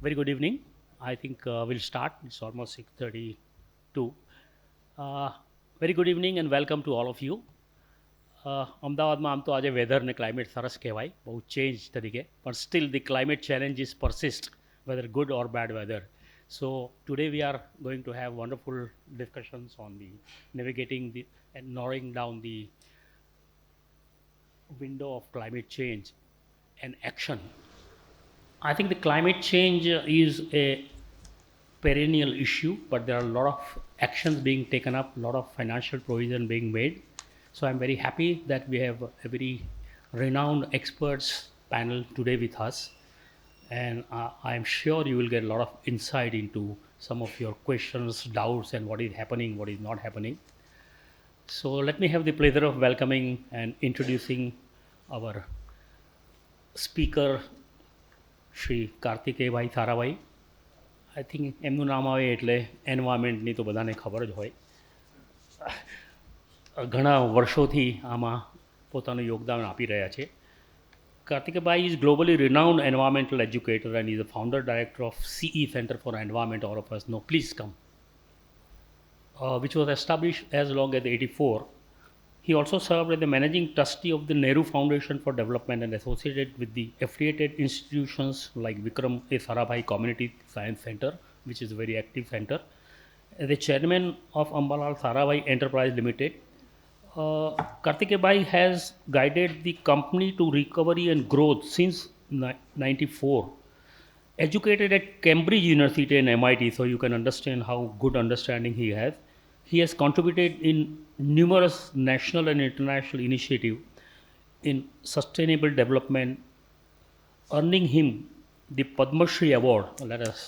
Very good evening. I think we'll start. It's almost 6:32. Uh, very good evening and welcome to all of you. અમદાવાદમાં આમ તો આજે weather ને climate સરસ કહેવાય બહુ ચેન્જ તરીકે પણ steel the climate challenges persist whether good or bad weather. So today we are going to have wonderful discussions on the navigating the and narrowing down the window of climate change and action. I think the climate change is a perennial issue, but there are a lot of actions being taken up, a lot of financial provision being made. So I'm very happy that we have a very renowned experts panel today with us, and I'm sure you will get a lot of insight into some of your questions, doubts, and what is happening, what is not happening. So let me have the pleasure of welcoming and introducing our speaker, Shri Kartikeyabhai Sarabhai. I think એમનું નામ આવે એટલે એન્વાયરમેન્ટની તો બધાને ખબર જ હોય. ઘણા વર્ષોથી આમાં પોતાનું યોગદાન આપી રહ્યા છે. કાર્તિકેયભાઈ is globally renowned environmental educator and is the founder director of CE Center for Environment. All of us know, please come, which was established as long as 84. He also served as the managing trustee of the Nehru Foundation for Development and associated with the affiliated institutions like Vikram A. Sarabhai Community Science Center, which is a very active center. As the chairman of Ambalal Sarabhai Enterprise Limited, Kartikeybhai has guided the company to recovery and growth since 94. Educated at Cambridge University and MIT, so you can understand how good understanding he has. He has contributed in numerous national and international initiatives in sustainable development, earning him the Padma Shri Award. Let us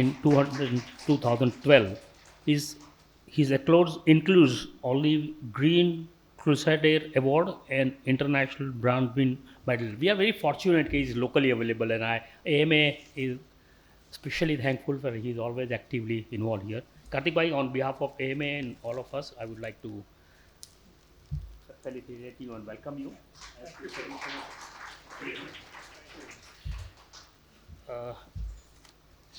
in 2012. His accolades includes only Green Crusader Award and International Brand Win Medal. We are very fortunate that he is locally available, and AMA is especially thankful for he is always actively involved here. Kartik bhai, on behalf of AMA and all of us, I would like to felicitate you and welcome you. Uh,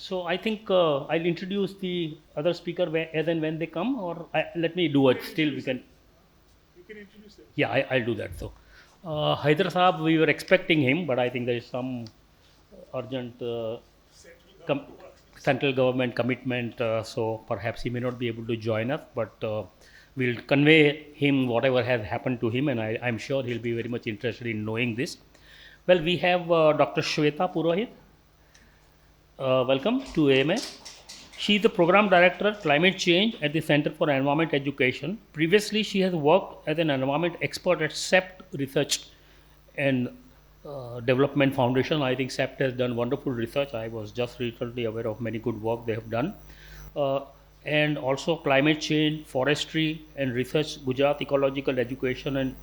so I think I'll introduce the other speaker as and when they come, or let me do it. Still, we can. You can introduce them. Yeah, I'll do that. So, Haider Saab, we were expecting him, but I think there is some urgent central government commitment, so perhaps he may not be able to join us, but we'll convey him whatever has happened to him, and I'm sure he'll be very much interested in knowing this. Well, we have Dr. Shweta Purohit. Welcome to AMA. She is the Program Director, Climate Change at the Center for Environment Education. Previously, she has worked as an environment expert at SEPT Research and Development Foundation. I think SEPT has done wonderful research. I was just recently aware of many good work they have done. And also Climate Change, Forestry and Research, Gujarat Ecological Education and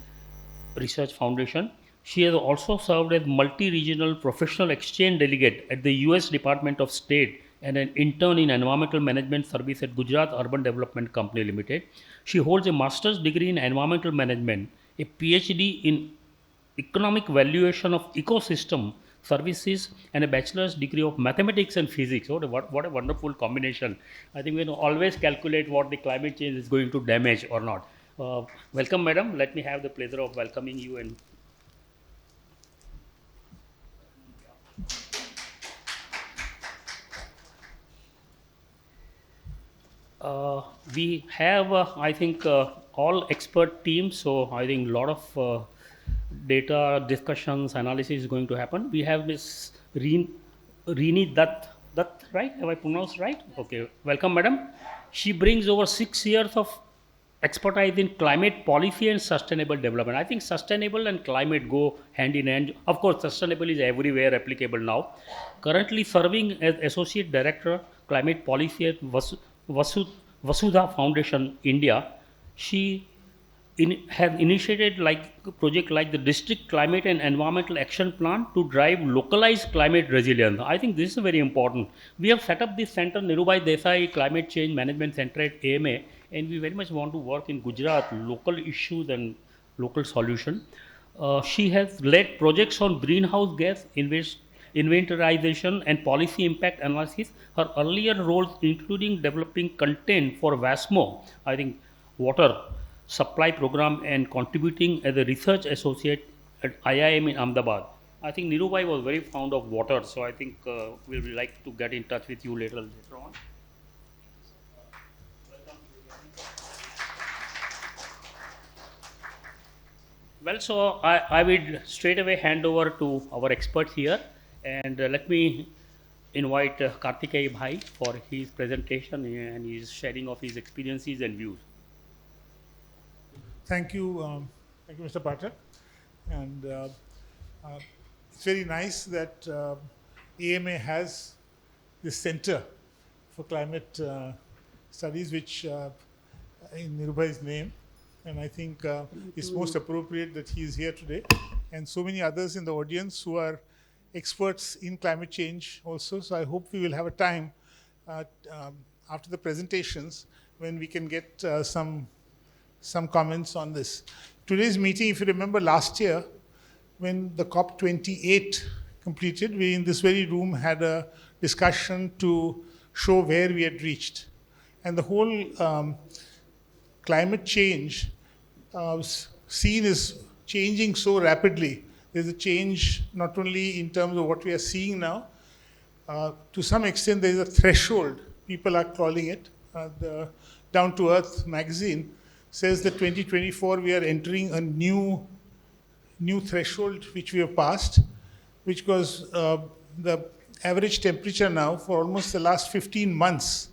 Research Foundation. She has also served as multi-regional professional exchange delegate at the US Department of State and an intern in environmental management service at Gujarat Urban Development Company Limited. She holds a master's degree in environmental management, a PhD in economic valuation of ecosystem services, and a bachelor's degree of mathematics and physics. What a wonderful combination. I think we can always calculate what the climate change is going to damage or not. Welcome, madam. Let me have the pleasure of welcoming you. And we have, I think, all expert teams. So I think a lot of data discussions, analysis is going to happen. We have Ms. Reeni Dutt, right? Have I pronounced right? Okay. Welcome, madam. She brings over 6 years of expertise in climate policy and sustainable development. I think sustainable and climate go hand in hand. Of course, sustainable is everywhere applicable now. Currently serving as Associate Director, Climate Policy at Vasudha Foundation, India. She has initiated project like the District Climate and Environmental Action Plan to drive localized climate resilience. I think this is very important. We have set up this center, Nirubhai Desai Climate Change Management Center at AMA, and we very much want to work in Gujarat, local issues and local solution. She has led projects on greenhouse gas inventorization and policy impact analysis. Her earlier roles, including developing content for WASMO, I think water supply program, and contributing as a research associate at IIM in Ahmedabad. I think Nirubai was very fond of water, so I think we'll like to get in touch with you later on. Well, so I will straight away hand over to our expert here, and let me invite Kartikeya Bhai for his presentation and his sharing of his experiences and views. Thank you, Mr. Pathak. And it's very nice that AMA has this Center for Climate Studies, which in Nirubhai's name, and I think it's most appropriate that he is here today, and so many others in the audience who are experts in climate change also. So I hope we will have a time after the presentations when we can get some comments on this. Today's meeting, if you remember last year, when the COP28 completed, we in this very room had a discussion to show where we had reached. And the whole climate change scene is changing so rapidly. There's a change not only in terms of what we are seeing now, to some extent there is a threshold, people are calling it. The Down to Earth magazine says that 2024 we are entering a new threshold which we have passed, which was the average temperature now for almost the last 15 months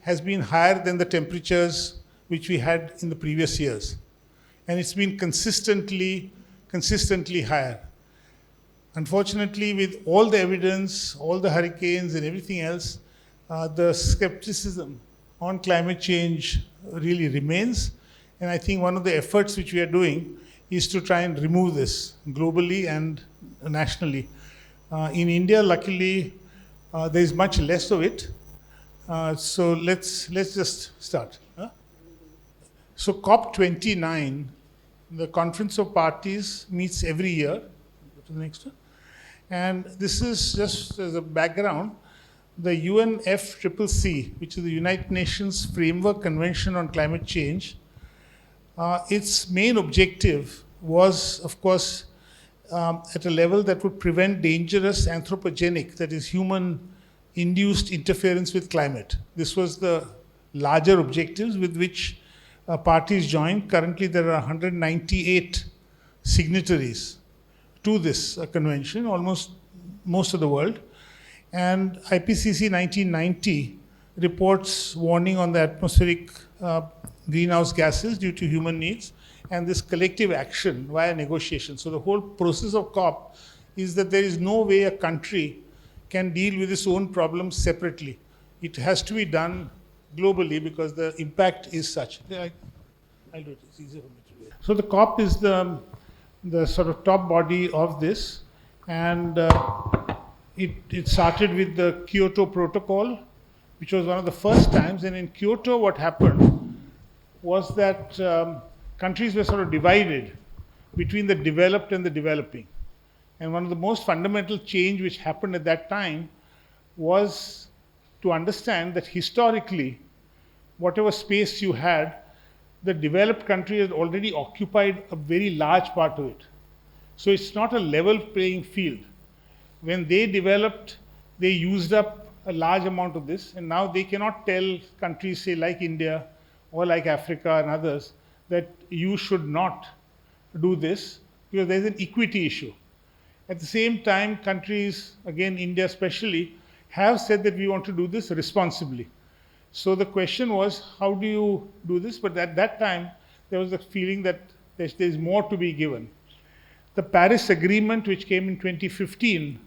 has been higher than the temperatures which we had in the previous years. And it's been consistently higher. Unfortunately, with all the evidence, all the hurricanes and everything else, the skepticism on climate change really remains. And I think one of the efforts which we are doing is to try and remove this globally and nationally. In India, luckily, there is much less of it. So let's just start. So COP29, the Conference of Parties, meets every year. Go to the next one. And this is just as a background, the UNFCCC, which is the United Nations Framework Convention on Climate Change, its main objective was, of course, at a level that would prevent dangerous anthropogenic, that is human-induced interference with climate. This was the larger objectives with which parties joined. Currently, there are 198 signatories to this convention, almost most of the world. And IPCC 1990 reports warning on the atmospheric greenhouse gases due to human needs, and this collective action via negotiation. So the whole process of COP is that there is no way a country can deal with its own problems separately. It has to be done globally because the impact is such. I'll do it. It's easier for me to do it. So the COP is the sort of top body of this, and it started with the Kyoto Protocol, which was one of the first times. And in Kyoto, what happened was that countries were sort of divided between the developed and the developing. And one of the most fundamental change which happened at that time was to understand that historically, whatever space you had, the developed country had already occupied a very large part of it. So it's not a level playing field. When they developed, they used up a large amount of this, and now they cannot tell countries, say like India or like Africa and others, that you should not do this, because there's an equity issue. At the same time, countries, again India especially, have said that we want to do this responsibly. So the question was, how do you do this? But at that time, there was a feeling that there's more to be given. The Paris Agreement, which came in 2015,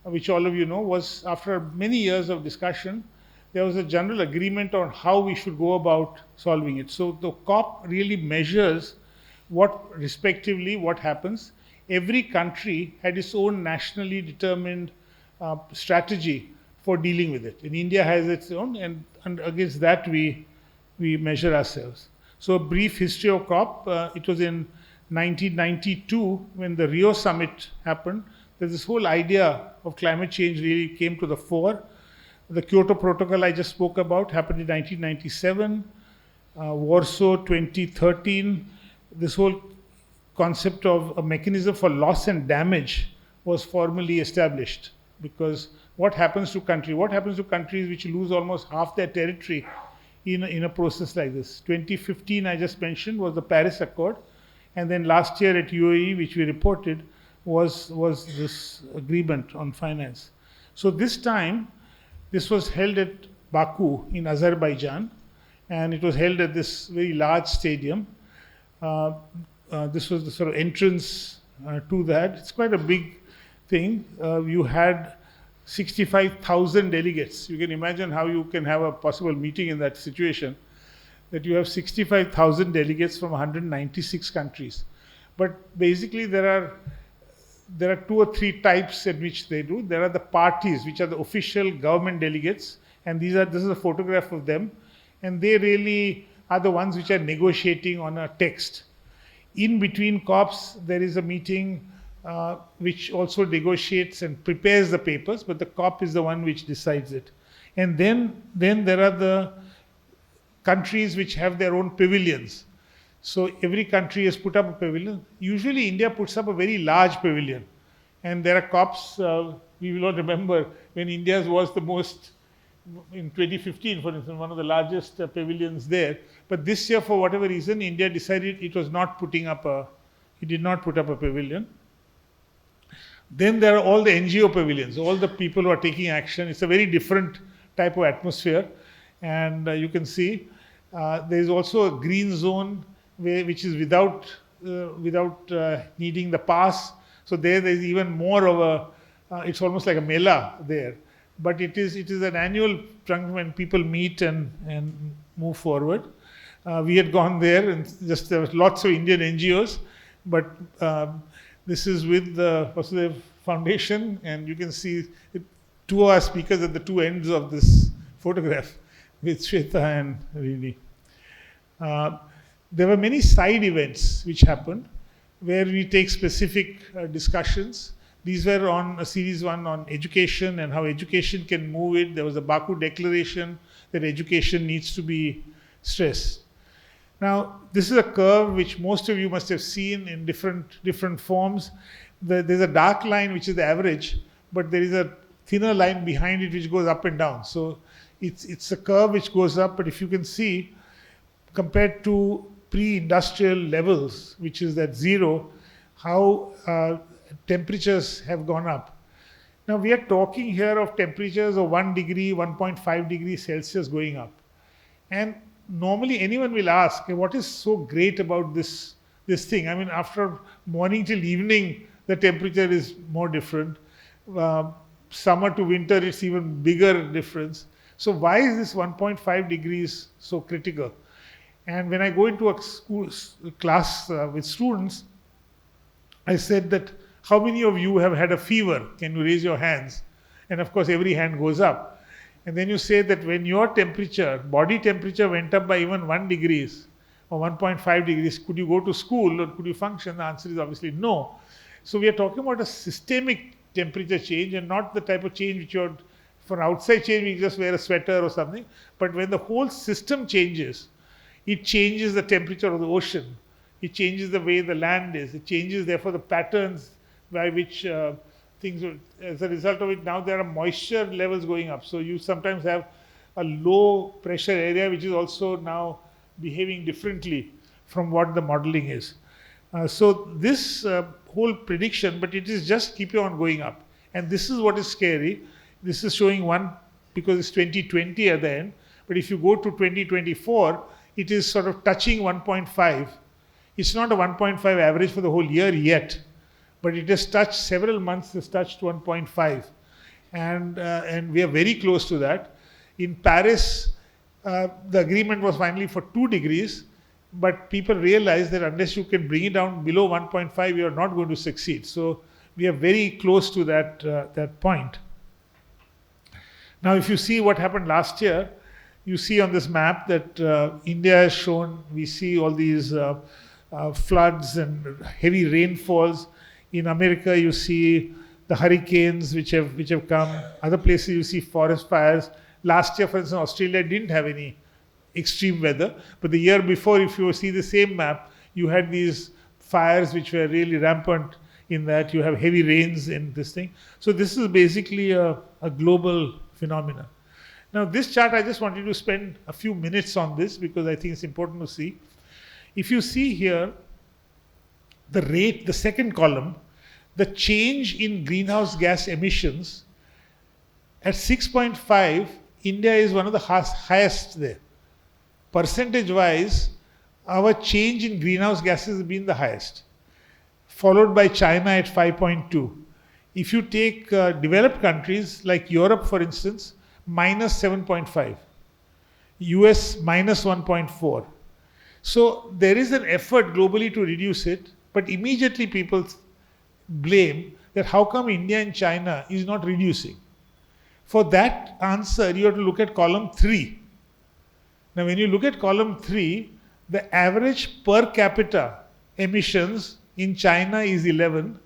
which all of you know, was after many years of discussion, there was a general agreement on how we should go about solving it. So the COP really measures what happens. Every country had its own nationally determined strategy for dealing with it. And India has its own, and against that we measure ourselves. So a brief history of COP. It was in 1992 when the Rio summit happened. that this whole idea of climate change really came to the fore. The Kyoto Protocol I just spoke about happened in 1997, Warsaw 2013. This whole concept of a mechanism for loss and damage was formally established, because what happens to country? What happens to countries which lose almost half their territory in a process like this? 2015, I just mentioned, was the Paris Accord, and then last year at UAE, which we reported, was this agreement on finance. So this time, this was held at Baku in Azerbaijan, and it was held at this very large stadium. This was the sort of entrance to that. It's quite a big thing. You had 65,000 delegates. You can imagine how you can have a possible meeting in that situation, that you have 65,000 delegates from 196 countries. But basically there are 2 or 3 types at which they do. There are the parties, which are the official government delegates, and this is a photograph of them, and they really are the ones which are negotiating on a text. In between COPs, there is a meeting which also negotiates and prepares the papers, but the COP is the one which decides it. And then there are the countries which have their own pavilions. So every country has put up a pavilion. Usually India puts up a very large pavilion. And there are COPs, we will all remember when India's was the most, in 2015 for instance, one of the largest pavilions there. But this year, for whatever reason, India decided it did not put up a pavilion. Then there are all the NGO pavilions, all the people who are taking action. It's a very different type of atmosphere. And you can see there is also a green zone which is without needing the pass. So there is even more of a, it's almost like a mela there. But it is an annual trunk when people meet and move forward. We had gone there, and there was lots of Indian NGOs, but this is with the Vasudev Foundation, and you can see 2 of our speakers at the 2 ends of this photograph with Shweta and Rini. There were many side events which happened where we take specific discussions. These were on a series 1 on education and how education can move it. There was a Baku Declaration that education needs to be stressed. Now, this is a curve which most of you must have seen in different forms. There's a dark line which is the average, but there is a thinner line behind it which goes up and down. So it's a curve which goes up, but if you can see, compared to pre-industrial levels, which is at 0, how temperatures have gone up. Now we are talking here of temperatures of 1 degree, 1.5 degrees Celsius going up. And normally anyone will ask, what is so great about this thing? I mean, after morning till evening, the temperature is more different. Summer to winter, it's even bigger difference. So why is this 1.5 degrees so critical? And when I go into a class with students, I said that, how many of you have had a fever? Can you raise your hands? And of course, every hand goes up. And then you say that when your temperature, body temperature went up by even 1 degrees or 1.5 degrees, could you go to school or could you function? The answer is obviously no. So we are talking about a systemic temperature change and not the type of change which you're, for outside change, we just wear a sweater or something. But when the whole system changes, it changes the temperature of the ocean. It changes the way the land is. It changes, therefore, the patterns by which things, as a result of it, now there are moisture levels going up. So you sometimes have a low pressure area which is also now behaving differently from what the modeling is. So this whole prediction, but it is just keep on going up. And this is what is scary. This is showing one, because it's 2020 at the end. But if you go to 2024, it is sort of touching 1.5. It's not a 1.5 average for the whole year yet, but it has touched several months, has touched 1.5. And we are very close to that. In Paris, the agreement was finally for 2 degrees, but people realized that unless you can bring it down below 1.5, you are not going to succeed. So we are very close to that point. Now, if you see what happened last year, you see on this map that India has shown, we see all these floods and heavy rainfalls. In America, you see the hurricanes which have come. Other places you see forest fires. Last year, for instance, Australia didn't have any extreme weather, but the year before, if you see the same map, you had these fires which were really rampant in that you have heavy rains in this thing. So this is basically a global phenomenon. Now this chart, I just wanted to spend a few minutes on this because I think it's important to see. If you see here, the rate, the second column, the change in greenhouse gas emissions at 6.5, India is one of the highest there. Percentage wise, our change in greenhouse gases has been the highest, followed by China at 5.2. If you take developed countries like Europe, for instance, minus 7.5, US minus 1.4. So there is an effort globally to reduce it, but immediately people blame that how come India and China is not reducing. For that answer, you have to look at column 3. Now, when you look at column 3, the average per capita emissions in China is 11,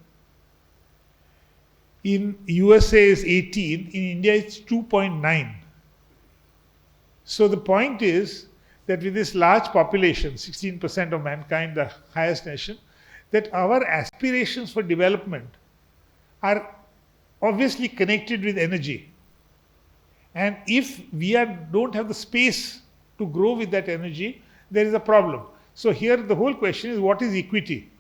in USA is 18, in India it's 2.9. So the point is that with this large population, 16% of mankind, the highest nation, that our aspirations for development are obviously connected with energy. And if we don't have the space to grow with that energy, there is a problem. So here the whole question is, what is equity?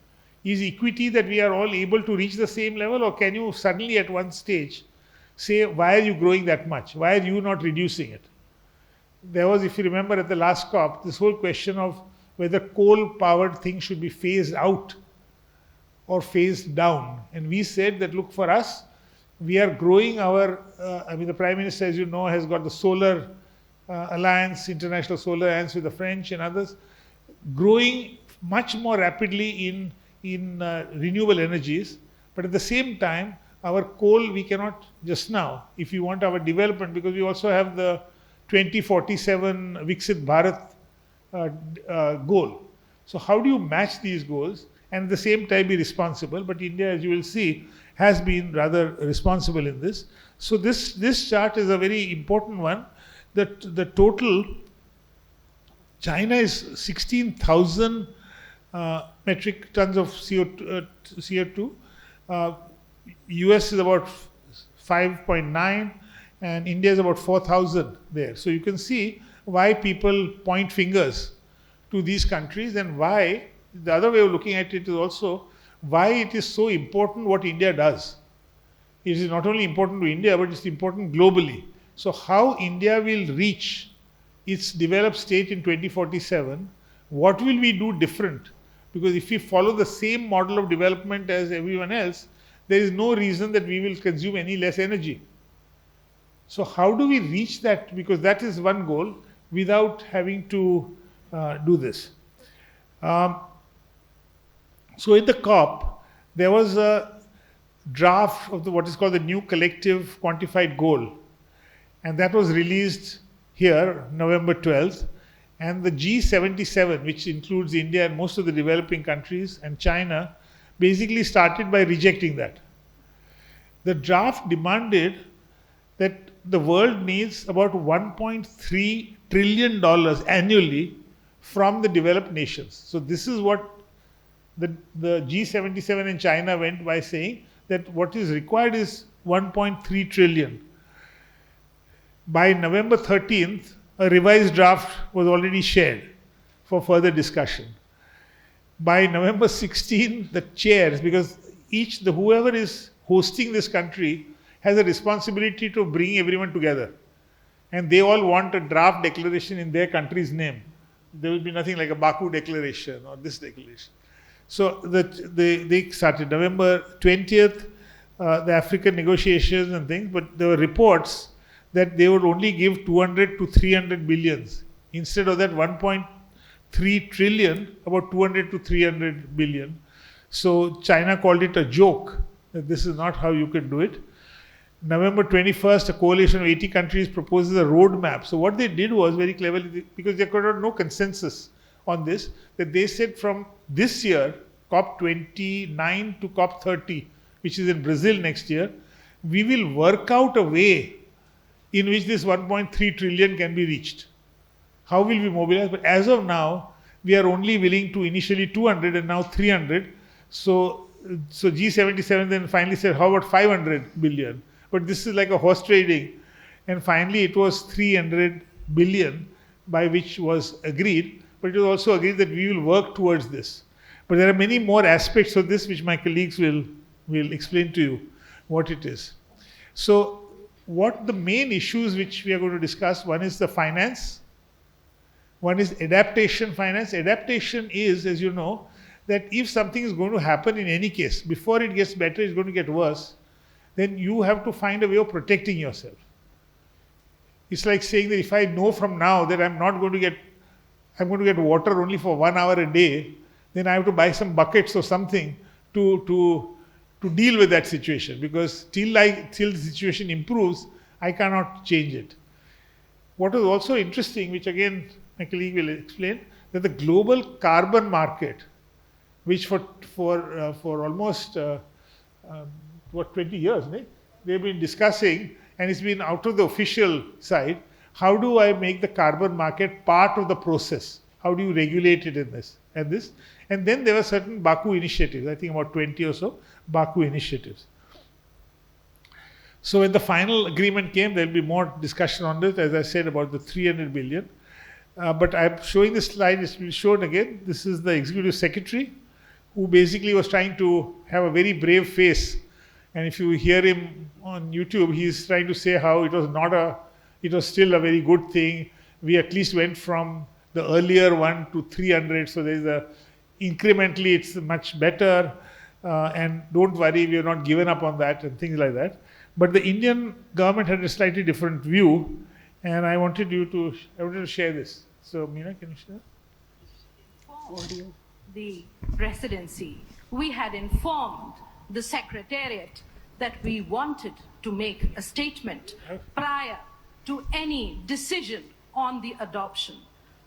Is equity that we are all able to reach the same level, or can you suddenly at one stage say, why are you growing that much? Why are you not reducing it? There was, if you remember at the last COP, this whole question of whether coal-powered things should be phased out or phased down. And we said that, look, for us, we are growing our, the Prime Minister, as you know, has got the Solar Alliance, International Solar Alliance with the French and others, growing much more rapidly in renewable energies. But at the same time, our coal, we cannot just now, if we want our development, because we also have the 2047 Viksit Bharat goal. So how do you match these goals and at the same time be responsible? But India, as you will see, has been rather responsible in this. So this chart is a very important one. The total, China is 16,000 metric tons of CO2. US is about 5.9, and India is about 4,000 there. So you can see why people point fingers to these countries, and why, the other way of looking at it is also why it is so important what India does. It is not only important to India, but it's important globally. So how India will reach its developed state in 2047, what will we do different? Because if we follow the same model of development as everyone else, there is no reason that we will consume any less energy. So how do we reach that? Because that is one goal without having to do this. So in the COP, there was a draft of what is called the new collective quantified goal. And that was released here, November 12th. And the G77, which includes India and most of the developing countries and China, basically started by rejecting that. The draft demanded that the world needs about $1.3 trillion annually from the developed nations. So this is what the G77 in China went by saying, that what is required is 1.3 trillion. By November 13th, a revised draft was already shared for further discussion. By November 16, the chairs, because whoever is hosting this country has a responsibility to bring everyone together. And they all want a draft declaration in their country's name. There will be nothing like a Baku declaration or this declaration. So they started November 20th, the African negotiations and things, but there were reports that they would only give 200 to 300 billions. Instead of that 1.3 trillion, about 200 to 300 billion. So China called it a joke, that this is not how you can do it. November 21st, a coalition of 80 countries proposes a roadmap. So what they did was very cleverly, because they could have no consensus on this, that they said from this year, COP 29 to COP 30, which is in Brazil next year, we will work out a way in which this 1.3 trillion can be reached. How will we mobilize? But as of now, we are only willing to initially 200 and now 300. So G77 then finally said, how about 500 billion? But this is like a horse trading. And finally it was 300 billion by which was agreed. But it was also agreed that we will work towards this. But there are many more aspects of this which my colleagues will explain to you what it is. So what the main issues which we are going to discuss, one is the finance, one is adaptation finance. Adaptation is, as you know, that if something is going to happen in any case, before it gets better, it's going to get worse, then you have to find a way of protecting yourself. It's like saying that if I know from now that I'm going to get water only for 1 hour a day, then I have to buy some buckets or something to deal with that situation, because till the situation improves, I cannot change it. What is also interesting, which again my colleague will explain, that the global carbon market, which for almost 20 years, they've been discussing, and it's been out of the official side, how do I make the carbon market part of the process? How do you regulate it in this? And then there were certain Baku initiatives, I think about 20 or so Baku initiatives. So when the final agreement came, there will be more discussion on this, as I said, about the 300 billion. But I'm showing this slide, it's been shown again. This is the executive secretary, who basically was trying to have a very brave face. And if you hear him on YouTube, he's trying to say how it was still a very good thing. We at least went from the earlier one to 300, so incrementally it's much better. And don't worry, we have not given up on that and things like that. But the Indian government had a slightly different view, and I wanted to share this. So, Meena, can you share? For the presidency, we had informed the Secretariat that we wanted to make a statement prior to any decision on the adoption.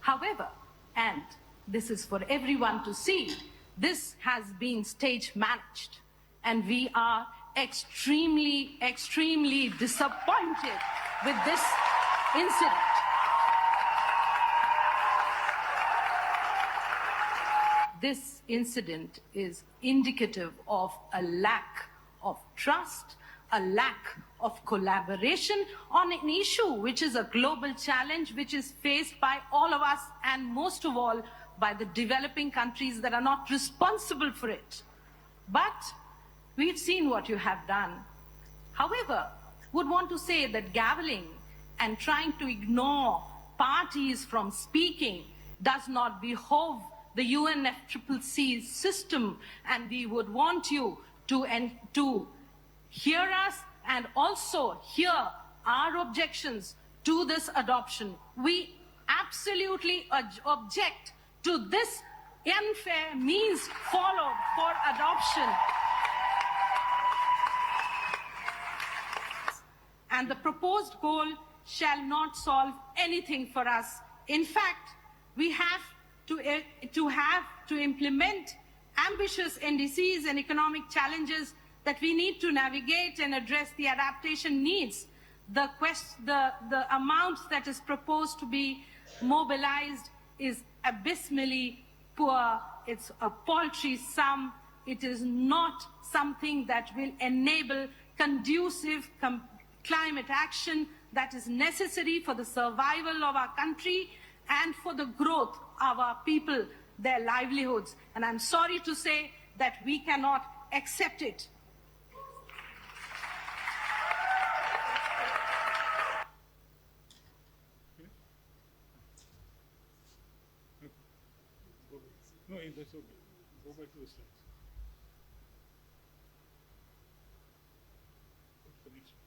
However, and this is for everyone to see, this has been stage managed, and we are extremely, extremely disappointed with this incident. This incident is indicative of a lack of trust, a lack of collaboration on an issue which is a global challenge which is faced by all of us, and most of all by the developing countries that are not responsible for it. But we've seen what you have done. However, would want to say that gaveling and trying to ignore parties from speaking does not behove the UNFCCC system, and we would want you to hear us and also hear our objections to this adoption. We absolutely object to this unfair means followed for adoption. And the proposed goal shall not solve anything for us. In fact, we have to implement ambitious NDCs and economic challenges that we need to navigate and address the adaptation needs. The amount that is proposed to be mobilized is abysmally poor. It's a paltry sum. It is not something that will enable conducive climate action that is necessary for the survival of our country and for the growth of our people, their livelihoods. And I'm sorry to say that we cannot accept it. No, that's okay. Go back to the slides. What's the next one?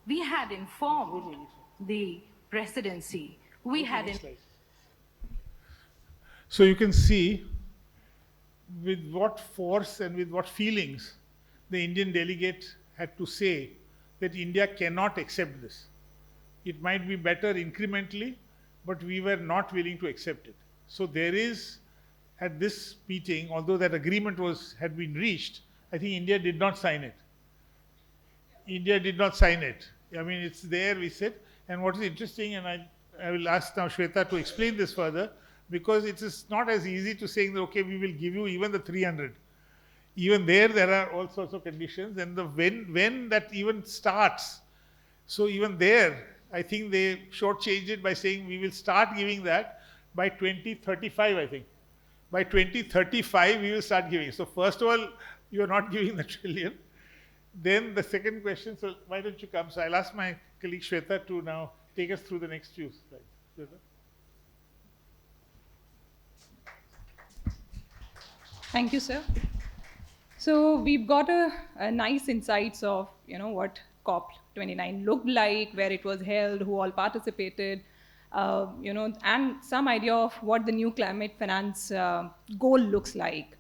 We had informed the presidency. We had So you can see with what force and with what feelings the Indian delegate had to say that India cannot accept this. It might be better incrementally, but we were not willing to accept it. So there is at this meeting, although that agreement had been reached, I think India did not sign it. India did not sign it. I mean, it's there, we said. And what is interesting, and I will ask now Shweta to explain this further, because it is not as easy to say, that, okay, we will give you even the 300. Even there are all sorts of conditions, and when that even starts. So even there, I think they shortchanged it by saying we will start giving that by 2035, I think. By 2035, we will start giving. So first of all, you are not giving the trillion. Then the second question, so why don't you come? So I'll ask my colleague Shweta to now take us through the next few slides. Shweta? Thank you, sir. So we've got a nice insights of, what COP29 looked like, where it was held, who all participated, and some idea of what the new climate finance goal looks like.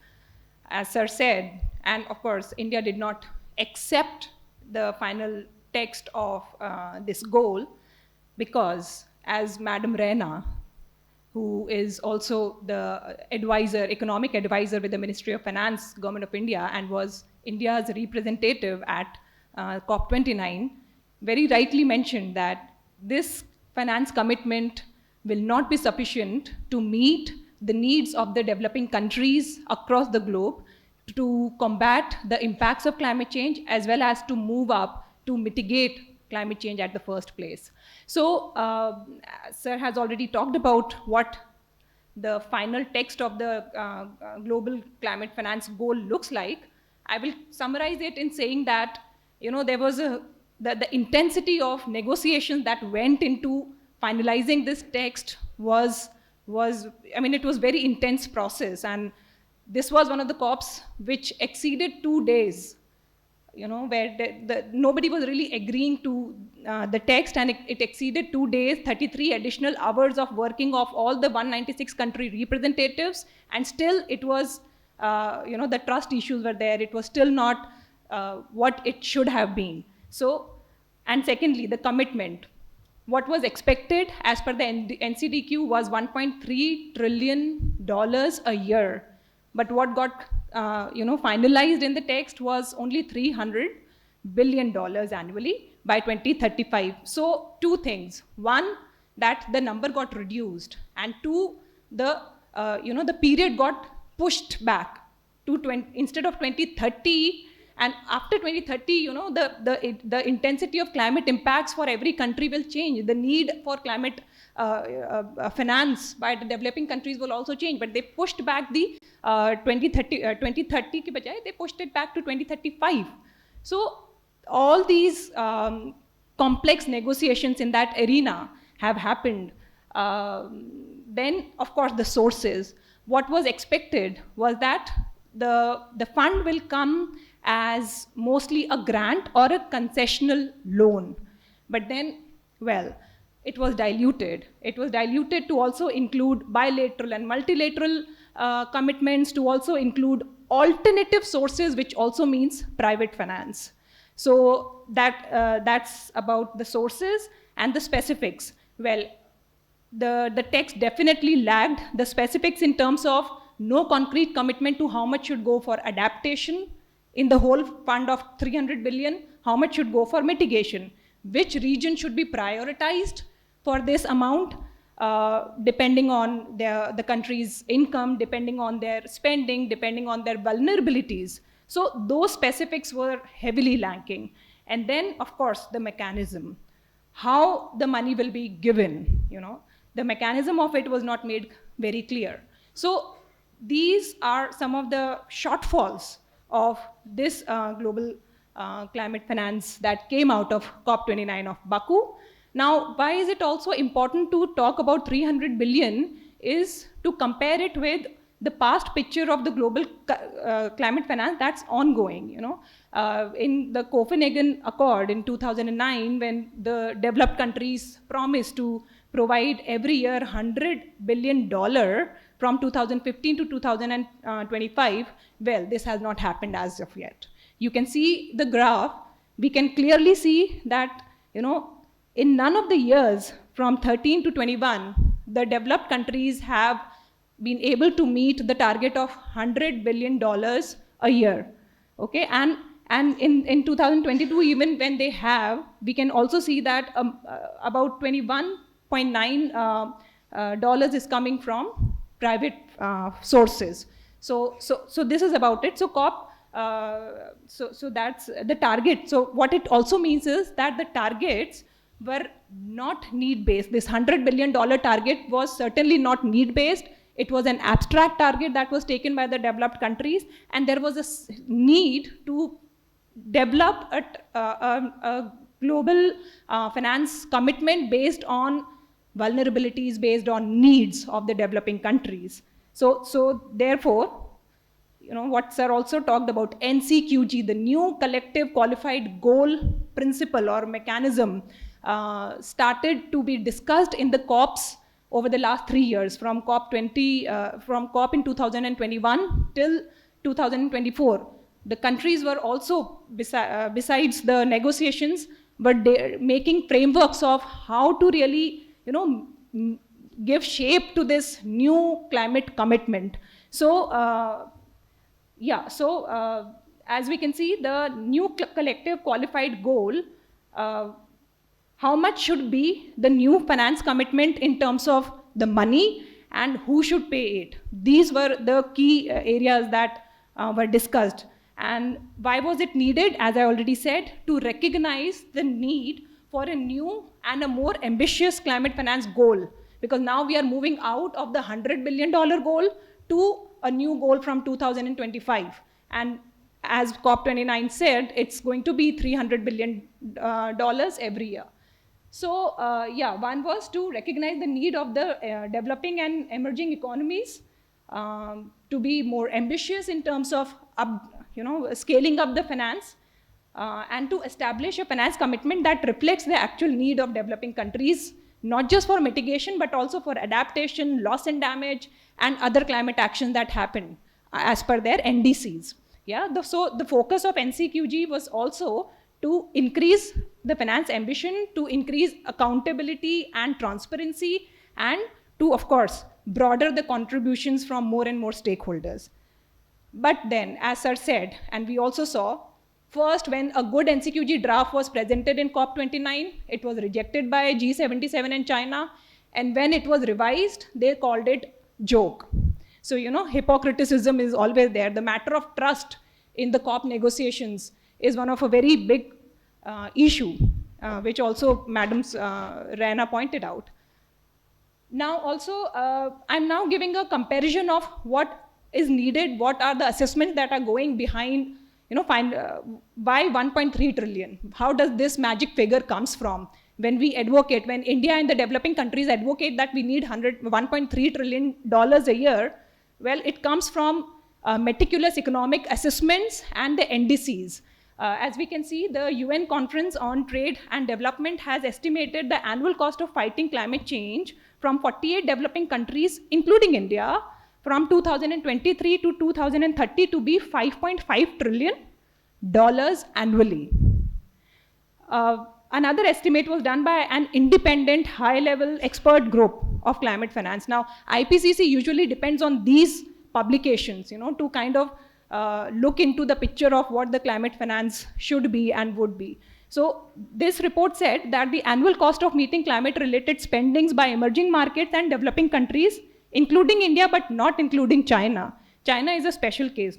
As sir said, and of course, India did not accept the final text of this goal because, as Madam Raina, who is also the economic advisor with the Ministry of Finance, Government of India, and was India's representative at COP29, very rightly mentioned that this finance commitment will not be sufficient to meet the needs of the developing countries across the globe to combat the impacts of climate change, as well as to move up to mitigate climate change at the first place. So, sir has already talked about what the final text of the global climate finance goal looks like. I will summarize it in saying that, there was the intensity of negotiations that went into finalizing this text was, it was very intense process, and this was one of the COPs which exceeded 2 days, where nobody was really agreeing to the text, and it exceeded 2 days, 33 additional hours of working of all the 196 country representatives, and still it was, the trust issues were there. It was still not what it should have been. So, and secondly, the commitment. What was expected as per the NCDQ was $1.3 trillion a year. But what got finalized in the text was only $300 billion annually by 2035. So two things: one, that the number got reduced, and two, the period got pushed back to instead of 2030. And after 2030, the intensity of climate impacts for every country will change. The need for climate finance by the developing countries will also change. But they pushed back the 2030 ke bajaye, they pushed it back to 2035. So all these complex negotiations in that arena have happened. Then, of course, the sources. What was expected was that the fund will come as mostly a grant or a concessional loan. But then, well, it was diluted. It was diluted to also include bilateral and multilateral commitments, to also include alternative sources, which also means private finance. So that's about the sources. And the specifics. Well, the text definitely lagged the specifics in terms of no concrete commitment to how much should go for adaptation in the whole fund of 300 billion, how much should go for mitigation, which region should be prioritized for this amount, depending on the country's income, depending on their spending, depending on their vulnerabilities. So those specifics were heavily lacking. And then, of course, the mechanism, how the money will be given, the mechanism of it was not made very clear. So these are some of the shortfalls of this global climate finance that came out of COP29 of Baku. Now, why is it also important to talk about 300 billion is to compare it with the past picture of the global climate finance that's ongoing. In the Copenhagen Accord in 2009, when the developed countries promised to provide every year $100 billion from 2015 to 2025, well, this has not happened as of yet. You can see the graph. We can clearly see that, in none of the years from 13 to 21, the developed countries have been able to meet the target of $100 billion a year. Okay, and in 2022, even when they have, we can also see that about $21.9 dollars is coming from private sources. So this is about it. So COP, so that's the target. So what it also means is that the targets were not need-based. This $100 billion target was certainly not need-based. It was an abstract target that was taken by the developed countries, and there was a need to develop a global finance commitment based on vulnerabilities, based on needs of the developing countries. So therefore, what Sir also talked about, NCQG, the new collective qualified goal principle or mechanism, started to be discussed in the COPs over the last 3 years, from COP in 2021 till 2024. The countries were also, besides the negotiations, but they're making frameworks of how to really, give shape to this new climate commitment. So, as we can see, the new collective qualified goal, how much should be the new finance commitment in terms of the money and who should pay it? These were the key areas that were discussed. And why was it needed? As I already said, to recognize the need for a new and a more ambitious climate finance goal. Because now we are moving out of the $100 billion goal to a new goal from 2025. And as COP29 said, it's going to be $300 billion every year. So one was to recognize the need of the developing and emerging economies to be more ambitious in terms of scaling up the finance, and to establish a finance commitment that reflects the actual need of developing countries, not just for mitigation, but also for adaptation, loss and damage, and other climate actions that happen as per their NDCs. So the focus of NCQG was also to increase the finance ambition, to increase accountability and transparency, and to, of course, broaden the contributions from more and more stakeholders. But then, as Sir said, and we also saw, first, when a good NCQG draft was presented in COP29, it was rejected by G77 and China. And when it was revised, they called it joke. So, hypocriticism is always there. The matter of trust in the COP negotiations is one of a very big issue, which also Madam Raina pointed out. Now also, I'm now giving a comparison of what is needed, what are the assessments that are going behind, why 1.3 trillion? How does this magic figure comes from? When we advocate, when India and the developing countries advocate that we need $1.3 trillion a year, well, it comes from meticulous economic assessments and the NDCs. As we can see, the UN Conference on Trade and Development has estimated the annual cost of fighting climate change from 48 developing countries, including India, from 2023 to 2030 to be $5.5 trillion annually. Another estimate was done by an independent high-level expert group of climate finance. Now, IPCC usually depends on these publications, to kind of look into the picture of what the climate finance should be and would be. So this report said that the annual cost of meeting climate-related spendings by emerging markets and developing countries, including India but not including China. China is a special case,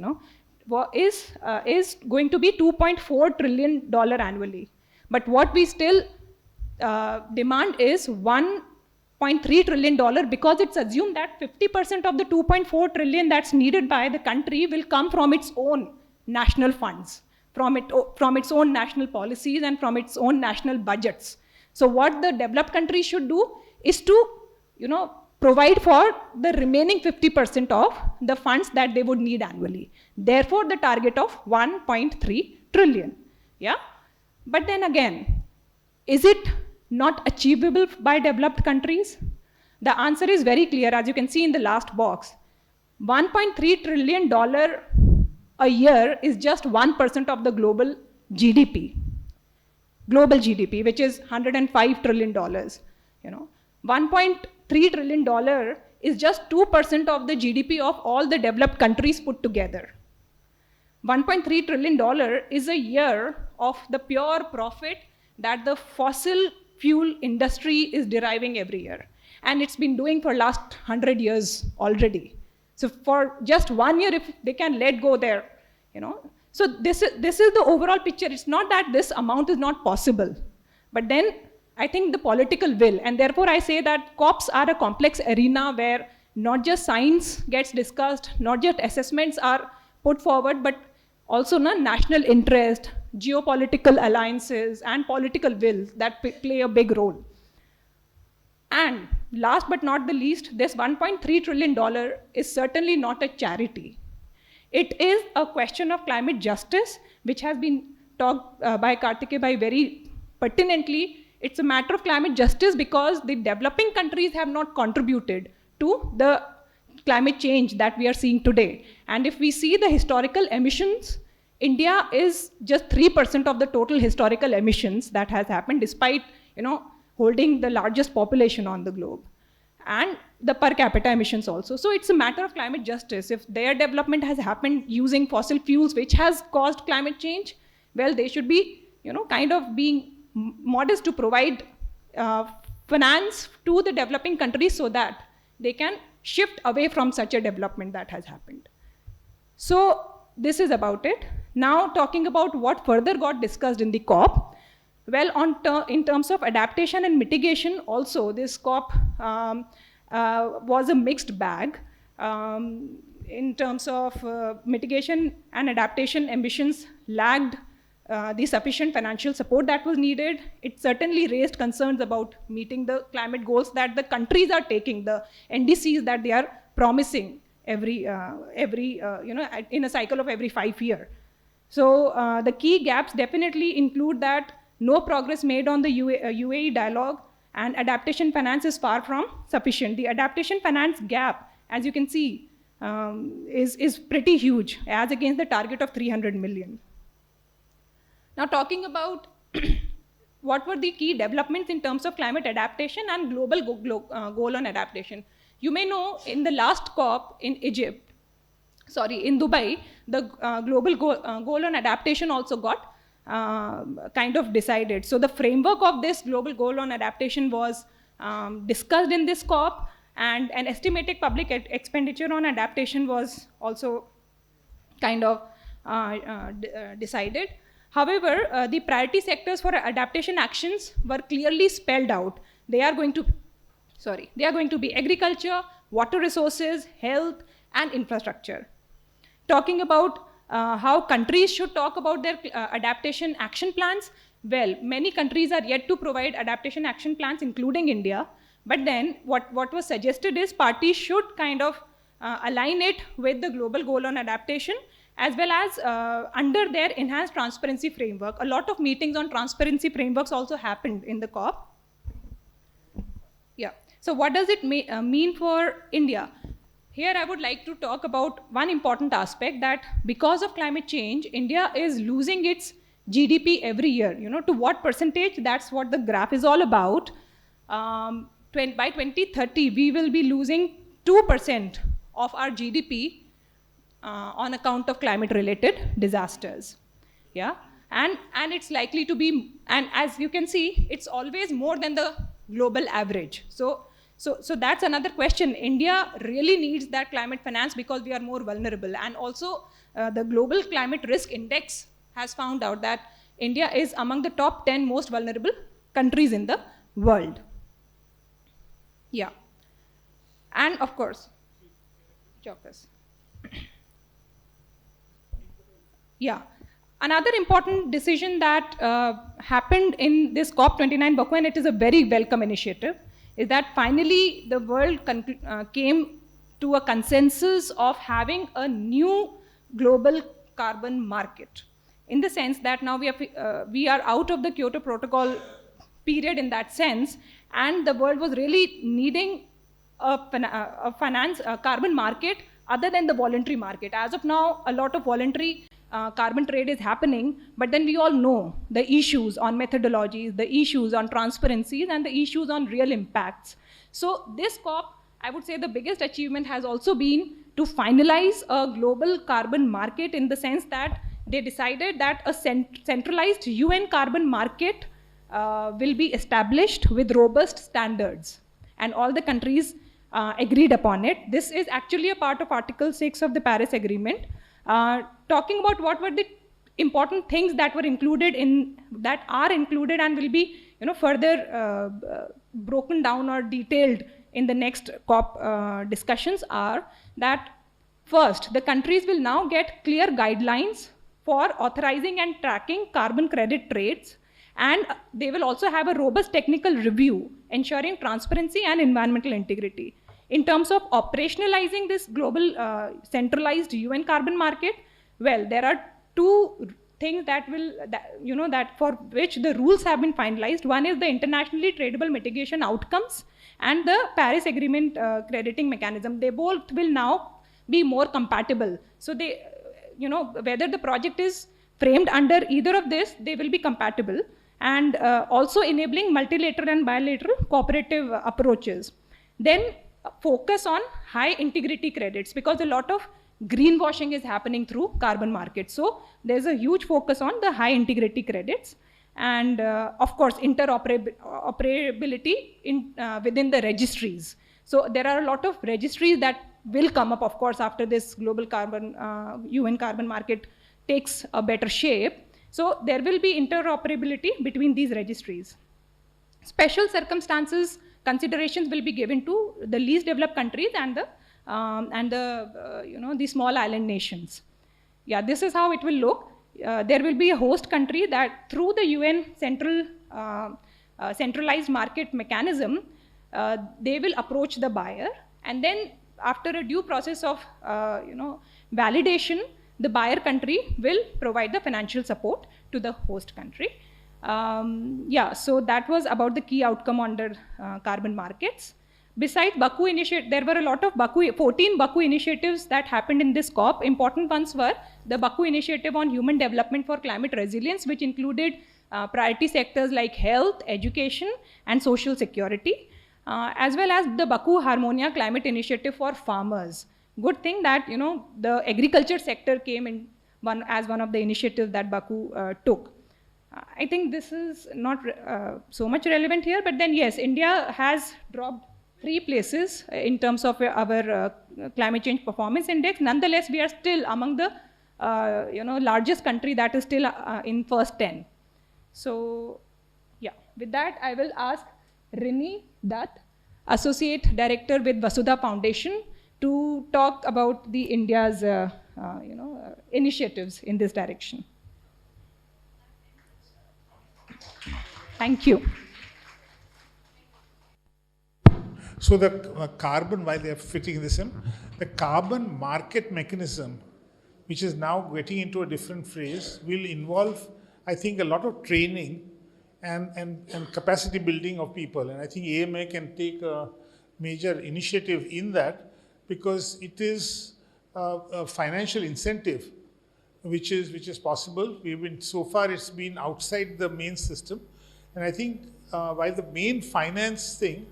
is going to be $2.4 trillion annually. But what we still demand is $1.3 trillion, because it's assumed that 50% of the 2.4 trillion that's needed by the country will come from its own national funds, from its own national policies and from its own national budgets. So what the developed countries should do is to, provide for the remaining 50% of the funds that they would need annually. Therefore, the target of 1.3 trillion. But then again, is it not achievable by developed countries? The answer is very clear, as you can see in the last box. $1.3 trillion a year is just 1% of the global GDP. Global GDP, which is $105 trillion. $1.3 trillion is just 2% of the GDP of all the developed countries put together. $1.3 trillion is a year of the pure profit that the fossil fuel industry is deriving every year. And it's been doing for last 100 years already. So for just 1 year, if they can let go there, you know. So this is the overall picture. It's not that this amount is not possible, but then I think the political will, and therefore I say that COPs are a complex arena where not just science gets discussed, not just assessments are put forward, but also national interest, geopolitical alliances, and political will that play a big role. And last but not the least, this $1.3 trillion is certainly not a charity. It is a question of climate justice, which has been talked by Kartikeya Bhai very pertinently. It's a matter of climate justice because the developing countries have not contributed to the climate change that we are seeing today. And if we see the historical emissions, India is just 3% of the total historical emissions that has happened, despite holding the largest population on the globe, and the per capita emissions also. So it's a matter of climate justice. If their development has happened using fossil fuels, which has caused climate change, well, they should be kind of being modest to provide finance to the developing countries so that they can shift away from such a development that has happened. So this is about it. Now talking about what further got discussed in the COP. Well, in terms of adaptation and mitigation, also this COP was a mixed bag. In terms of mitigation and adaptation, ambitions lagged the sufficient financial support that was needed. It certainly raised concerns about meeting the climate goals that the countries are taking, the NDCs that they are promising every in a cycle of every 5 years. So the key gaps definitely include that no progress made on the UAE dialogue, and adaptation finance is far from sufficient. The adaptation finance gap, as you can see, is pretty huge as against the target of 300 million. Now talking about what were the key developments in terms of climate adaptation and global goal on adaptation. You may know in the last COP in in Dubai, the global goal on adaptation also got kind of decided. So the framework of this global goal on adaptation was discussed in this COP, and an estimated public expenditure on adaptation was also kind of decided. However, the priority sectors for adaptation actions were clearly spelled out. They are going to be agriculture, water resources, health, and infrastructure. Talking about how countries should talk about their adaptation action plans, well, many countries are yet to provide adaptation action plans, including India. But then what was suggested is parties should kind of align it with the global goal on adaptation, as well as under their enhanced transparency framework. A lot of meetings on transparency frameworks also happened in the COP. Yeah. So what does it mean for India? Here I would like to talk about one important aspect, that because of climate change, India is losing its GDP every year. To what percentage? That's what the graph is all about. By 2030, we will be losing 2% of our GDP on account of climate-related disasters. Yeah, and it's likely to be, and as you can see, it's always more than the global average. So that's another question. India really needs that climate finance because we are more vulnerable. And also the Global Climate Risk Index has found out that India is among the top 10 most vulnerable countries in the world. Yeah. And of course, yeah. Another important decision that happened in this COP29 Baku, and it is a very welcome initiative, is that finally the world came to a consensus of having a new global carbon market. In the sense that now we are out of the Kyoto Protocol period in that sense, and the world was really needing a carbon market other than the voluntary market. As of now, a lot of voluntary carbon trade is happening, but then we all know the issues on methodologies, the issues on transparencies, and the issues on real impacts. So this COP I would say the biggest achievement has also been to finalize a global carbon market, in the sense that they decided that a centralized UN carbon market will be established with robust standards, and all the countries agreed upon it. This is actually a part of Article 6 of the Paris Agreement, talking about what were the important things that were included that are included and will be further broken down or detailed in the next COP discussions, are that first, the countries will now get clear guidelines for authorizing and tracking carbon credit trades, and they will also have a robust technical review ensuring transparency and environmental integrity. In terms of operationalizing this global centralized UN carbon market, well, there are two things that for which the rules have been finalized. One is the internationally tradable mitigation outcomes and the Paris Agreement crediting mechanism. They both will now be more compatible. So they, whether the project is framed under either of this, they will be compatible, and also enabling multilateral and bilateral cooperative approaches. Then focus on high integrity credits, because a lot of greenwashing is happening through carbon markets. So there's a huge focus on the high integrity credits, and of course interoperability within the registries. So there are a lot of registries that will come up, of course, after this global carbon UN carbon market takes a better shape. So there will be interoperability between these registries. Special circumstances considerations will be given to the least developed countries and the small island nations. Yeah, this is how it will look. There will be a host country that through the UN centralized market mechanism, they will approach the buyer, and then after a due process of validation, the buyer country will provide the financial support to the host country. So that was about the key outcome under carbon markets. Besides Baku initiative, there were a lot of 14 Baku initiatives that happened in this COP. Important ones were the Baku Initiative on Human Development for Climate Resilience, which included priority sectors like health, education, and social security, as well as the Baku Harmonia Climate Initiative for farmers. Good thing that the agriculture sector came in as one of the initiatives that Baku took. I think this is not so much relevant here, but then yes, India has dropped 3 places in terms of our climate change performance index. Nonetheless, we are still among the largest country that is still in first 10. So yeah, with that I will ask Rini Dutt, Associate Director with Vasudha Foundation, to talk about the India's initiatives in this direction. Thank you. So the carbon, while they are fitting this in, the carbon market mechanism, which is now getting into a different phase, will involve, I think, a lot of training and capacity building of people. And I think AMA can take a major initiative in that, because it is a financial incentive which is possible. So far it's been outside the main system. And I think while the main finance thing,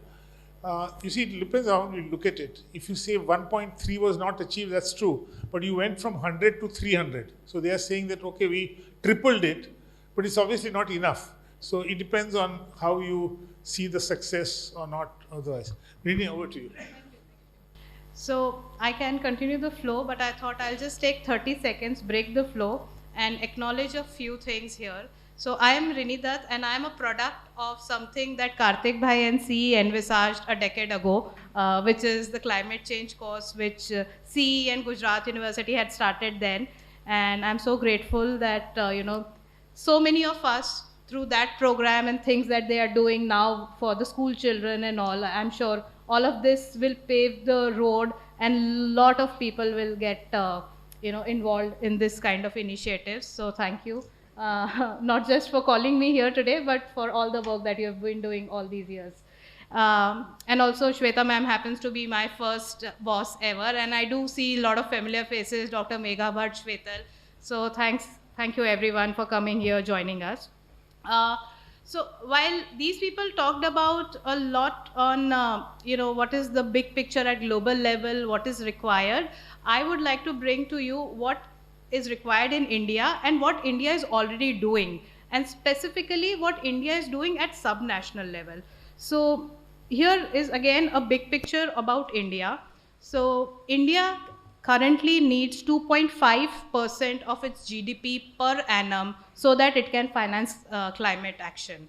you see, it depends on how you look at it. If you say 1.3 was not achieved, that's true. But you went from 100 to 300. So they are saying that, okay, we tripled it, but it's obviously not enough. So it depends on how you see the success or not otherwise. Rini, over to you. So I can continue the flow, but I thought I'll just take 30 seconds, break the flow, and acknowledge a few things here. So I am Rini Dutt, and I am a product of something that Karthik Bhai and CE envisaged a decade ago, which is the climate change course, which CE and Gujarat University had started then. And I'm so grateful that, so many of us through that program and things that they are doing now for the school children and all, I'm sure all of this will pave the road, and a lot of people will get, involved in this kind of initiatives. So thank you. Not just for calling me here today, but for all the work that you have been doing all these years. And also Shweta ma'am happens to be my first boss ever, and I do see a lot of familiar faces, Dr. Megha Bhatt, Shwetal. So thank you everyone for coming here, joining us. So while these people talked about a lot on, what is the big picture at global level, what is required, I would like to bring to you what is required in India and what India is already doing, and specifically what India is doing at subnational level. So here is again a big picture about India. So India currently needs 2.5% of its GDP per annum so that it can finance climate action,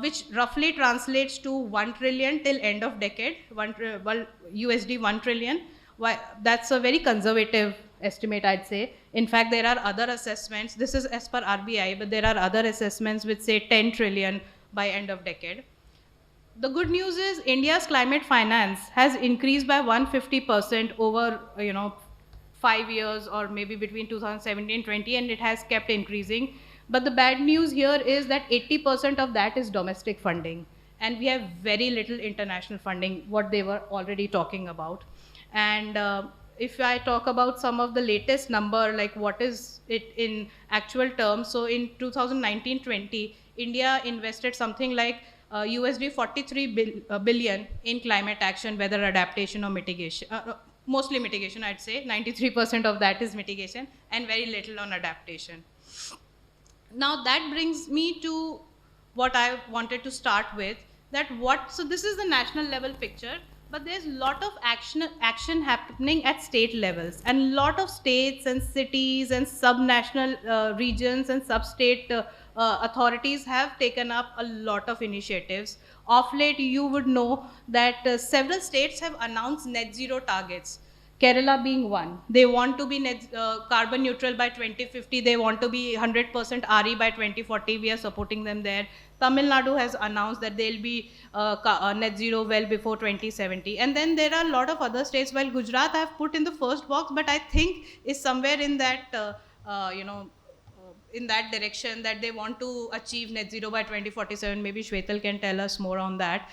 which roughly translates to 1 trillion till end of decade, USD 1 trillion. Why, that's a very conservative estimate, I'd say. In fact, there are other assessments, this is as per RBI, but there are other assessments which say 10 trillion by end of decade. The good news is India's climate finance has increased by 150% over 5 years, or maybe between 2017-20, and it has kept increasing. But the bad news here is that 80% of that is domestic funding, and we have very little international funding, what they were already talking about. And if I talk about some of the latest number, like what is it in actual terms, so in 2019-20, India invested something like USD 43 billion in climate action, whether adaptation or mitigation. Mostly mitigation, I'd say. 93% of that is mitigation and very little on adaptation. Now that brings me to what I wanted to start with, so this is the national level picture, but there's a lot of action happening at state levels, and a lot of states and cities and subnational regions and sub-state authorities have taken up a lot of initiatives. Of late, you would know that several states have announced net zero targets. Kerala being one. They want to be carbon neutral by 2050. They want to be 100% RE by 2040. We are supporting them there. Tamil Nadu has announced that they'll be net zero well before 2070. And then there are a lot of other states. While Gujarat I have put in the first box, but I think is somewhere in that, in that direction, that they want to achieve net zero by 2047. Maybe Shwetal can tell us more on that.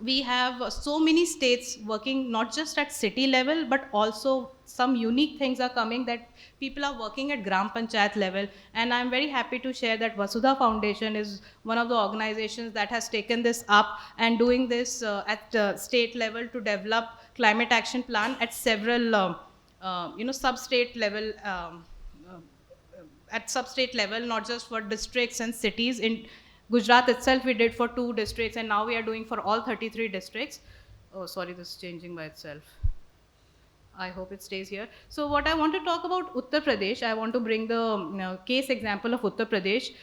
We have so many states working not just at city level, but also some unique things are coming that people are working at Gram Panchayat level. And I'm very happy to share that Vasudha Foundation is one of the organizations that has taken this up and doing this at state level to develop climate action plan at several sub-state level, at sub-state level, not just for districts and cities. In Gujarat itself, we did for 2 districts, and now we are doing for all 33 districts. Oh, sorry, this is changing by itself. I hope it stays here. So what I want to talk about Uttar Pradesh, I want to bring the case example of Uttar Pradesh.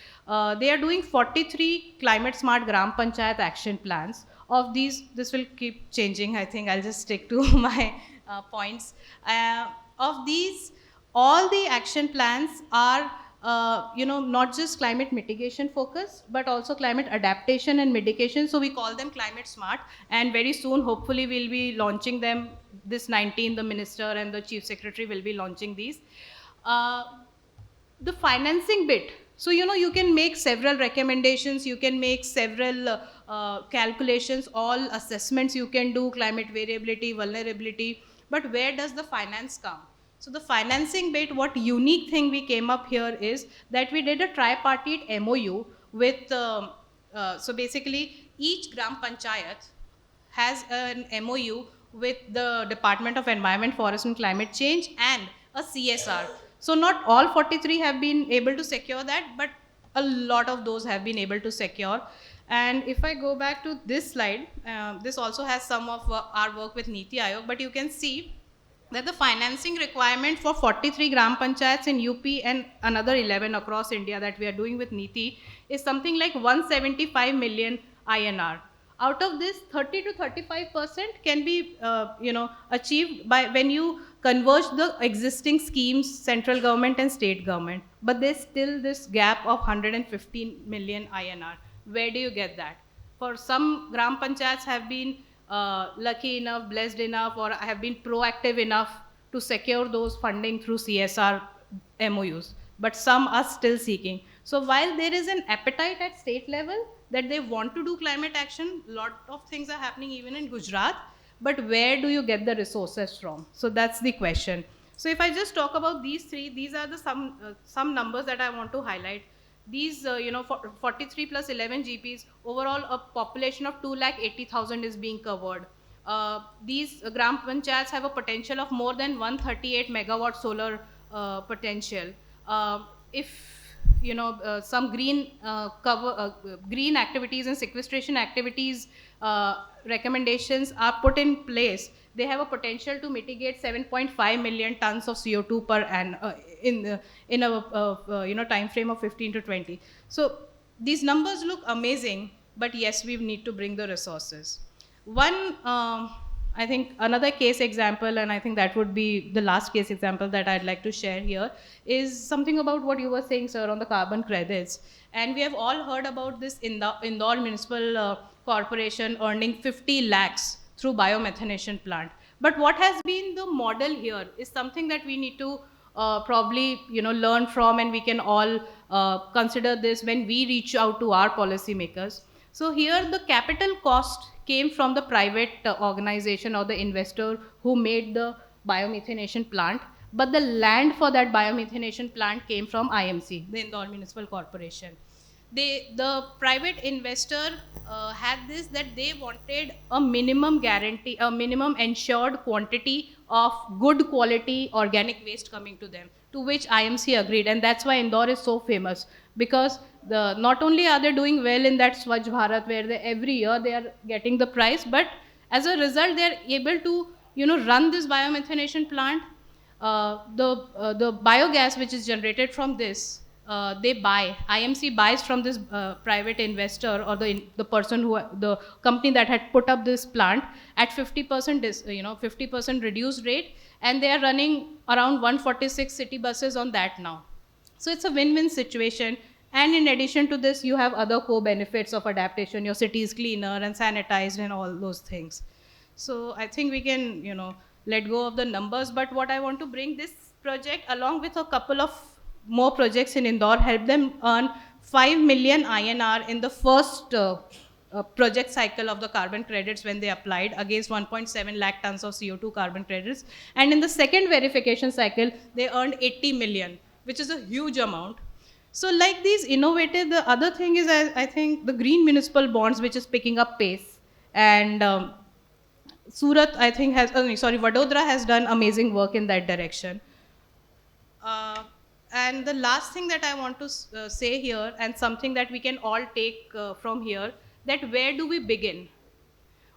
They are doing 43 climate smart Gram Panchayat action plans. Of these, this will keep changing. I think I'll just stick to my points. Of these, all the action plans are not just climate mitigation focused, but also climate adaptation and mitigation. So we call them climate smart, and very soon, hopefully, we'll be launching them. This 19, the minister and the chief secretary will be launching these. The financing bit. So, you can make several recommendations, you can make several calculations, all assessments you can do, climate variability, vulnerability, but where does the finance come? So the financing bit, what unique thing we came up here is that we did a tripartite MOU with, so basically each Gram Panchayat has an MOU with the Department of Environment, Forest and Climate Change and a CSR. So not all 43 have been able to secure that, but a lot of those have been able to secure. And if I go back to this slide, this also has some of our work with Niti Aayog, but you can see that the financing requirement for 43 Gram Panchayats in UP and another 11 across India that we are doing with Niti is something like 175 million INR. Out of this, 30 to 35% can be achieved by when you converge the existing schemes, central government and state government. But there's still this gap of 115 million INR. Where do you get that? For some Gram Panchayats have been lucky enough, blessed enough, or have been proactive enough to secure those funding through CSR MOUs, but some are still seeking. So while there is an appetite at state level that they want to do climate action, lot of things are happening even in Gujarat, but where do you get the resources from? So that's the question. So if I just talk about these three, these are the some numbers that I want to highlight. These, 43 plus 11 GPs, overall a population of 2,80,000 is being covered. These gram panchayats have a potential of more than 138 megawatt solar potential. If some green activities and sequestration activities recommendations are put in place, they have a potential to mitigate 7.5 million tons of CO2 per annum in a time frame of 15 to 20. So these numbers look amazing, but yes, we need to bring the resources. One, I think another case example, and I think that would be the last case example that I'd like to share here, is something about what you were saying, sir, on the carbon credits. And we have all heard about this Indore Municipal Corporation earning 50 lakhs through biomethanation plant. But what has been the model here is something that we need to probably learn from, and we can all consider this when we reach out to our policymakers. So here the capital cost came from the private organization or the investor who made the biomethanation plant, but the land for that biomethanation plant came from IMC, the Indore Municipal Corporation. The private investor had this, that they wanted a minimum guarantee, a minimum ensured quantity of good quality organic waste coming to them, to which IMC agreed. And that's why Indore is so famous, because not only are they doing well in that Swachh Bharat, where every year they are getting the prize, but as a result, they are able to run this biomethanation plant. The biogas which is generated from this, IMC buys from this private investor, or the person the company that had put up this plant at 50% 50% reduced rate, and they are running around 146 city buses on that now. So it's a win-win situation. And in addition to this, you have other co-benefits of adaptation. Your city is cleaner and sanitized and all those things. So I think we can, let go of the numbers. But what I want to bring, this project, along with a couple of more projects in Indore, help them earn 5 million INR in the first project cycle of the carbon credits when they applied, against 1.7 lakh tons of CO2 carbon credits. And in the second verification cycle, they earned 80 million, which is a huge amount. So like these innovative, the other thing is, I think the green municipal bonds, which is picking up pace. And Surat, I think, Vadodara has done amazing work in that direction. And the last thing that I want to say here, and something that we can all take from here, that where do we begin?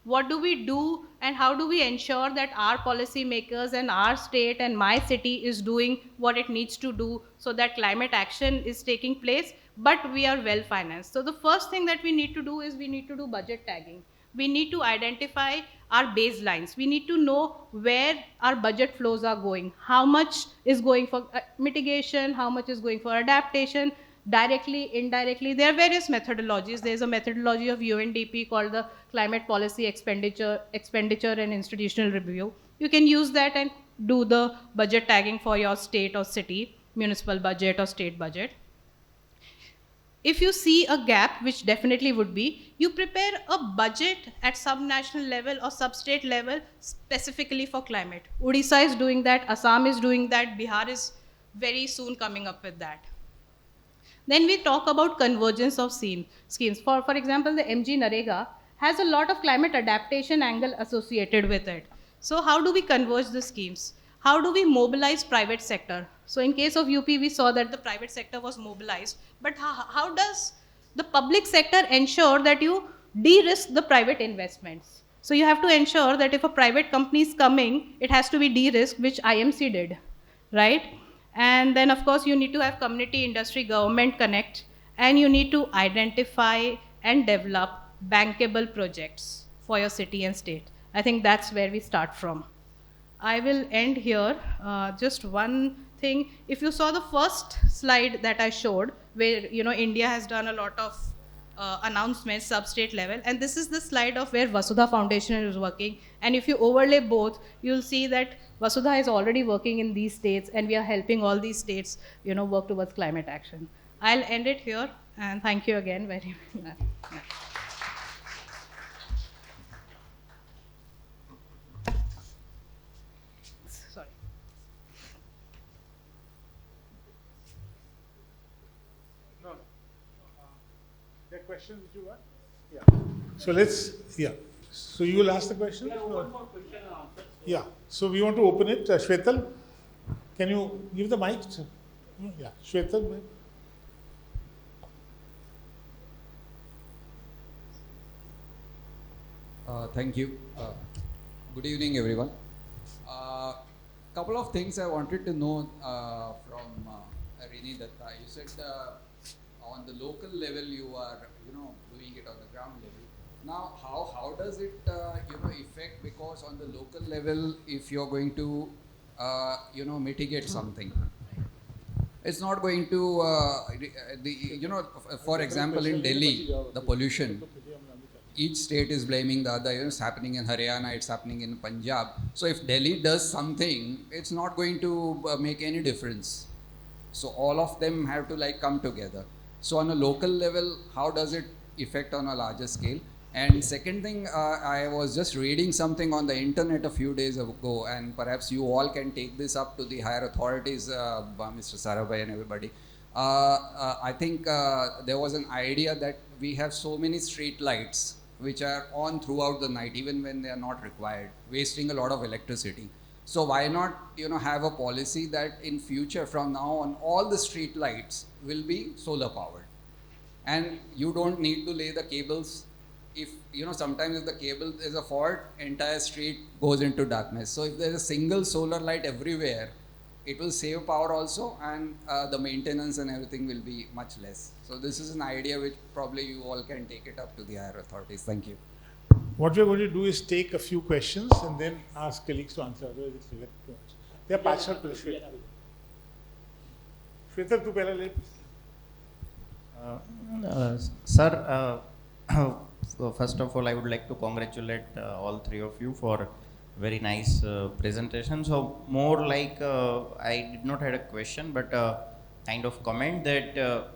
What do we do, and how do we ensure that our policymakers and our state and my city is doing what it needs to do, so that climate action is taking place, but we are well financed? So the first thing that we need to do is we need to do budget tagging. We need to identify our baselines. We need to know where our budget flows are going, how much is going for mitigation, how much is going for adaptation, directly, indirectly. There are various methodologies. There's a methodology of UNDP called the Climate Policy Expenditure and Institutional Review. You can use that and do the budget tagging for your state or city, municipal budget or state budget. If you see a gap, which definitely would be, you prepare a budget at sub-national level or sub-state level specifically for climate. Odisha is doing that, Assam is doing that, Bihar is very soon coming up with that. Then we talk about convergence of schemes. For example, the MG Narega has a lot of climate adaptation angle associated with it. So how do we converge the schemes? How do we mobilize private sector? So in case of UP, we saw that the private sector was mobilized, but how does the public sector ensure that you de-risk the private investments? So you have to ensure that if a private company is coming, it has to be de-risked, which IMC did, right? And then of course you need to have community, industry, government connect, and you need to identify and develop bankable projects for your city and state. I think that's where we start from. I will end here. Just one thing. If you saw the first slide that I showed, where India has done a lot of announcements sub-state level, and this is the slide of where Vasudha Foundation is working. And if you overlay both, you'll see that Vasudha is already working in these states, and we are helping all these states, work towards climate action. I'll end it here, and thank you again very much. Sorry. No. questions that you got? Yeah. So let's, yeah. So you will ask the question? Yeah. So we want to open it. Shwetal, can you give the mic? Yeah. Shwetal. Thank you. Good evening, everyone. Couple of things I wanted to know from Rini Datta. You said on the local level you are, doing it on the ground level. Now, how does it, affect? Because on the local level, if you're going to, mitigate something, it's not going to, for example, in Delhi, the pollution. Each state is blaming the other. It's happening in Haryana, it's happening in Punjab. So if Delhi does something, it's not going to make any difference. So all of them have to come together. So on a local level, how does it affect on a larger scale? And second thing, I was just reading something on the internet a few days ago, and perhaps you all can take this up to the higher authorities, Mr. Sarabhai and everybody. I think there was an idea that we have so many street lights which are on throughout the night, even when they are not required, wasting a lot of electricity. So why not, have a policy that in future, from now on, all the street lights will be solar powered, and you don't need to lay the cables. If sometimes if the cable is a fault, entire street goes into darkness. So if there is a single solar light everywhere, it will save power also, and the maintenance and everything will be much less. So this is an idea which probably you all can take it up to the higher authorities. Thank you. What we're going to do is take a few questions and then ask colleagues to answer. Otherwise, it's too much. They are partial to Shweta. Shweta, tu pehla le. Sir, first of all, I would like to congratulate all three of you for very nice presentation. So more like I did not had a question, but kind of comment that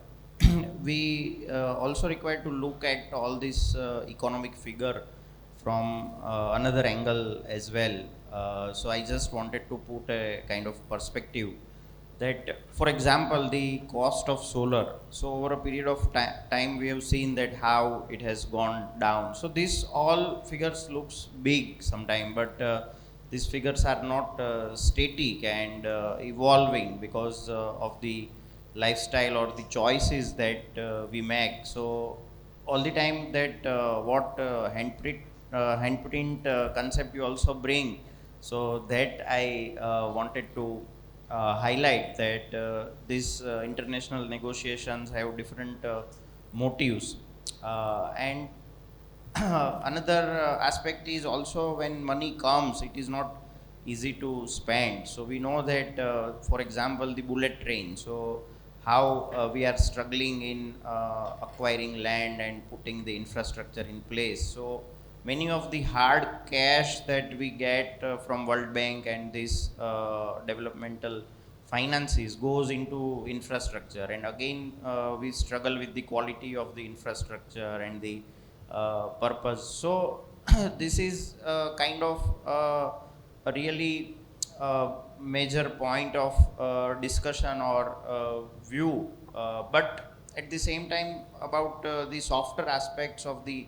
we also required to look at all this economic figure from another angle as well. So I just wanted to put a kind of perspective that, for example, the cost of solar. So over a period of time, we have seen that how it has gone down. So this all figures looks big sometime, but these figures are not static and evolving because of the lifestyle or the choices that we make. So all the time that what handprint concept you also bring. So that I wanted to highlight that these international negotiations have different motives, and another aspect is also when money comes, it is not easy to spend. So we know that, for example, the bullet train. So how we are struggling in acquiring land and putting the infrastructure in place. So many of the hard cash that we get from World Bank and this developmental finances goes into infrastructure, and again we struggle with the quality of the infrastructure and the purpose. So this is kind of a really major point of discussion or view, but at the same time about the softer aspects of the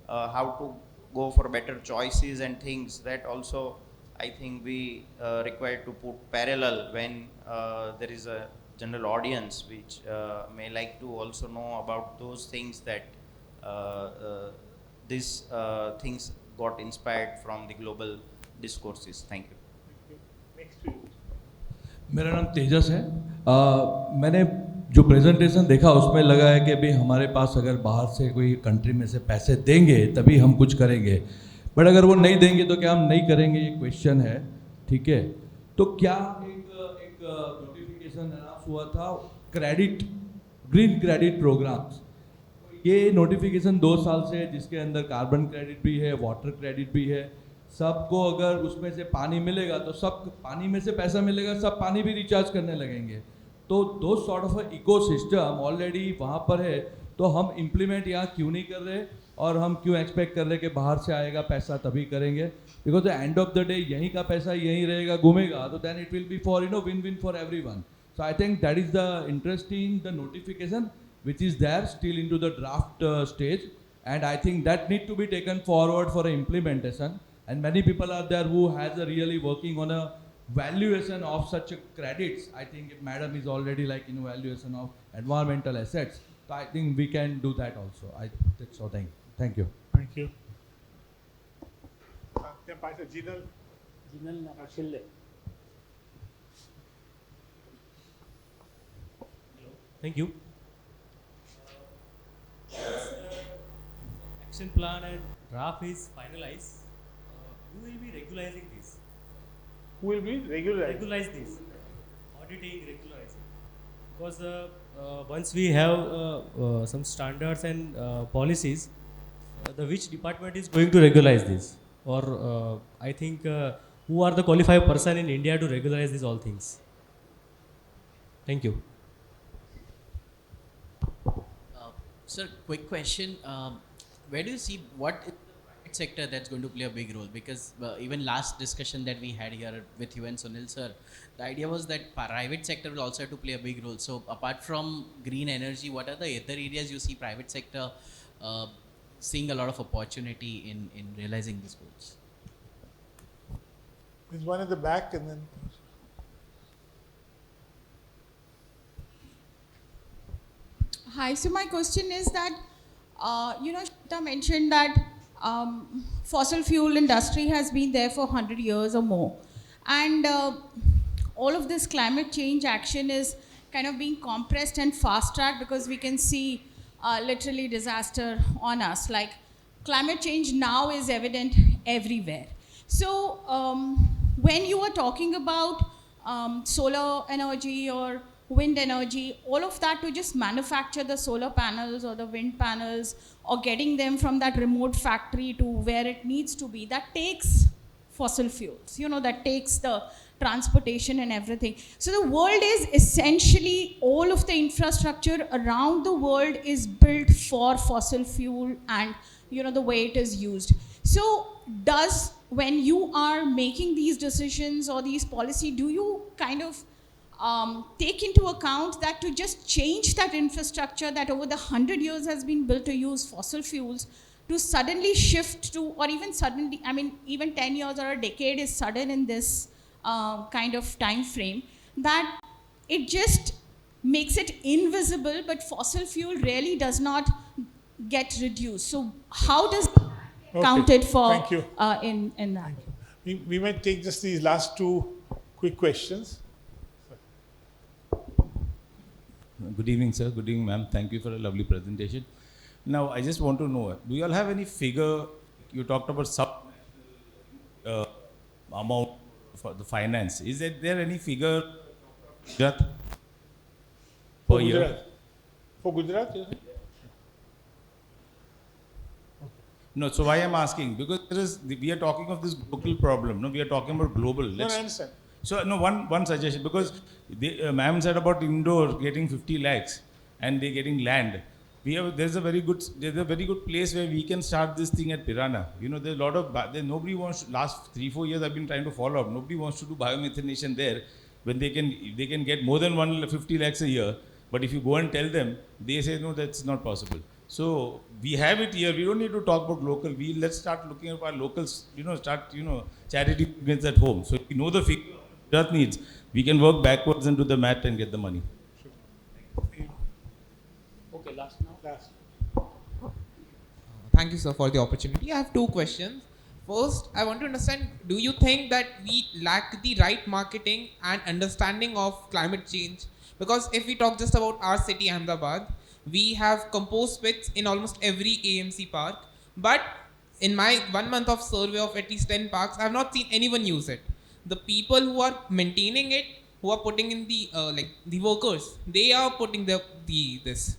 how to go for better choices and things, that also I think we require to put parallel when there is a general audience which may like to also know about those things, that these things got inspired from the global discourses. Thank you. Next to you. मेरा नाम तेजस है। मैंने जो presentation देखा उसमें लगा है कि भाई हमारे पास अगर बाहर से कोई कंट्री में से पैसे देंगे तभी हम कुछ करेंगे, बट अगर वो नहीं देंगे तो क्या हम नहीं करेंगे, ये क्वेश्चन है। ठीक है, तो क्या एक नोटिफिकेशन अनाउंस हुआ था क्रेडिट, ग्रीन क्रेडिट प्रोग्राम्स, ये नोटिफिकेशन 2 साल से है, जिसके अंदर कार्बन क्रेडिट भी है, वाटर क्रेडिट भी है। सबको अगर उसमें से पानी मिलेगा तो सब पानी में से पैसा मिलेगा, सब पानी भी रिचार्ज करने लगेंगे। तो दो सॉर्ट ऑफ इकोसिस्टम ऑलरेडी वहाँ पर है, तो हम इम्प्लीमेंट यहाँ क्यों नहीं कर रहे, और हम क्यों एक्सपेक्ट कर रहे कि बाहर से आएगा पैसा तभी करेंगे? Because the end of the day यहीं का पैसा यहीं रहेगा, घूमेगा, तो then it will be for win win for everyone. So I think that is the interesting the notification, which is there still into the draft stage, and I think that need to be taken forward for implementation. And many people are there who has a really working on a valuation of such a credits. I think if madam is already like in valuation of environmental assets, so I think we can do that also. That's all. Thank you. Thank you. Then Pastor Jinal. Thank you. Action plan and draft is finalized. Who will be regularizing this? Who will be regular? Regularize this. Auditing, regularizing. Because once we have some standards and policies, the which department is going to regularize this? Or I think who are the qualified person in India to regularize these all things? Thank you. Sir, quick question. Where do you see what is the private sector that's going to play a big role? Because even last discussion that we had here with you and Sunil sir, the idea was that private sector will also have to play a big role. So apart from green energy, what are the other areas you see private sector seeing a lot of opportunity in realizing these goals? There's one at the back and then. Hi, so my question is that, Shweta mentioned that fossil fuel industry has been there for 100 years or more. And all of this climate change action is kind of being compressed and fast-tracked because we can see literally disaster on us. Like climate change now is evident everywhere. So when you were talking about solar energy or wind energy, all of that to just manufacture the solar panels or the wind panels or getting them from that remote factory to where it needs to be, that takes fossil fuels, that takes the transportation and everything. So the world is essentially, all of the infrastructure around the world is built for fossil fuel and the way it is used. So when you are making these decisions or these policy, do you kind of take into account that to just change that infrastructure that over the 100 years has been built to use fossil fuels, to suddenly shift to, or even suddenly, even 10 years or a decade is sudden in this kind of time frame, that it just makes it invisible, but fossil fuel really does not get reduced. So how does it counted for Thank you. in that? We might take just these last two quick questions. Good evening, sir. Good evening, ma'am. Thank you for a lovely presentation. Now, I just want to know, do you all have any figure? You talked about amount for the finance. Is there any figure Gujarat per year? Gujarat. For Gujarat, you say? No, so why I'm asking? Because we are talking of this local problem. No, we are talking about global. No, I understand. So, no, one suggestion, because ma'am said about Indore getting 50 lakhs and they getting land. There's a very good place where we can start this thing at Pirana. There's a lot of, nobody wants, last 3-4 years I've been trying to follow up, nobody wants to do biomethanation there when they can get more than 150 lakhs a year. But if you go and tell them, they say, no, that's not possible. So we have it here. We don't need to talk about local. Let's start looking at our locals, charity begins at home. So if we know the figure that needs, we can work backwards and do the math and get the money. Okay, last now. Last. Thank you, sir, for the opportunity. I have two questions. First, I want to understand, do you think that we lack the right marketing and understanding of climate change? Because if we talk just about our city, Ahmedabad, we have compost pits in almost every AMC park. But in my 1 month of survey of at least 10 parks, I have not seen anyone use it. The people who are maintaining it, who are putting in the workers, they are putting this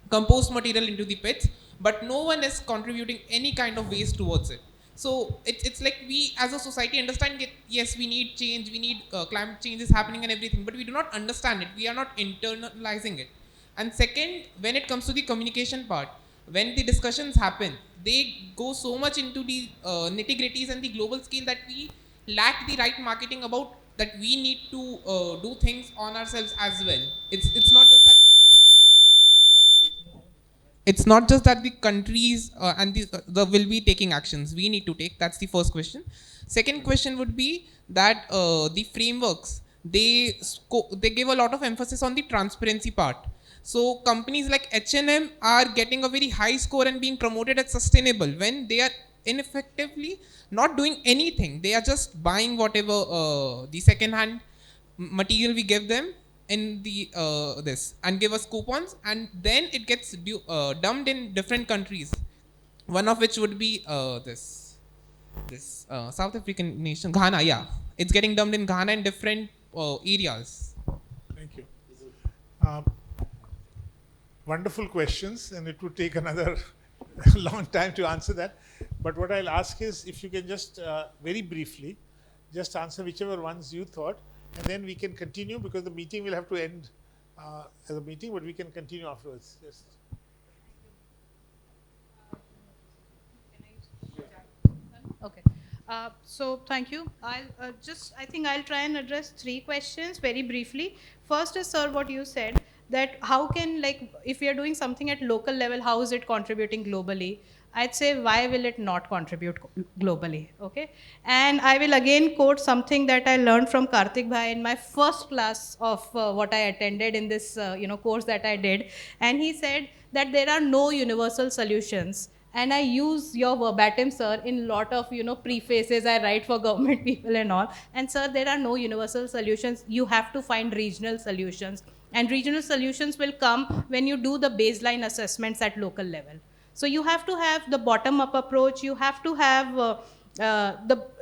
compost material into the pits, but no one is contributing any kind of waste towards it. So it's like we as a society understand that yes, we need change, we need climate change is happening and everything, but we do not understand it. We are not internalizing it. And second, when it comes to the communication part, when the discussions happen, they go so much into the nitty-gritties and the global scale that we lack the right marketing about that we need to do things on ourselves as well. It's not just that. it's not just that the countries and the will be taking actions. We need to take. That's the first question. Second question would be that the frameworks, they give a lot of emphasis on the transparency part. So companies like H&M are getting a very high score and being promoted as sustainable when they are ineffectively not doing anything. They are just buying whatever the second hand material we give them in the this and give us coupons, and then it gets dumped in different countries, one of which would be this South African nation, Ghana. Yeah, it's getting dumped in Ghana in different areas. Thank you. Wonderful questions, and it would take another long time to answer that. But what I'll ask is if you can just very briefly just answer whichever ones you thought, and then we can continue because the meeting will have to end as a meeting, but we can continue afterwards. Yes. Okay. So thank you. I think I'll try and address 3 questions very briefly. First is, sir, what you said, that how can, like, if we are doing something at local level, how is it contributing globally? I'd say, why will it not contribute globally? Okay. And I will again quote something that I learned from Karthik Bhai in my first class of what I attended in this course that I did. And he said that there are no universal solutions. And I use your verbatim, sir, in lot of, prefaces I write for government people and all. And sir, there are no universal solutions. You have to find regional solutions. And regional solutions will come when you do the baseline assessments at local level. So you have to have the bottom-up approach. You have to have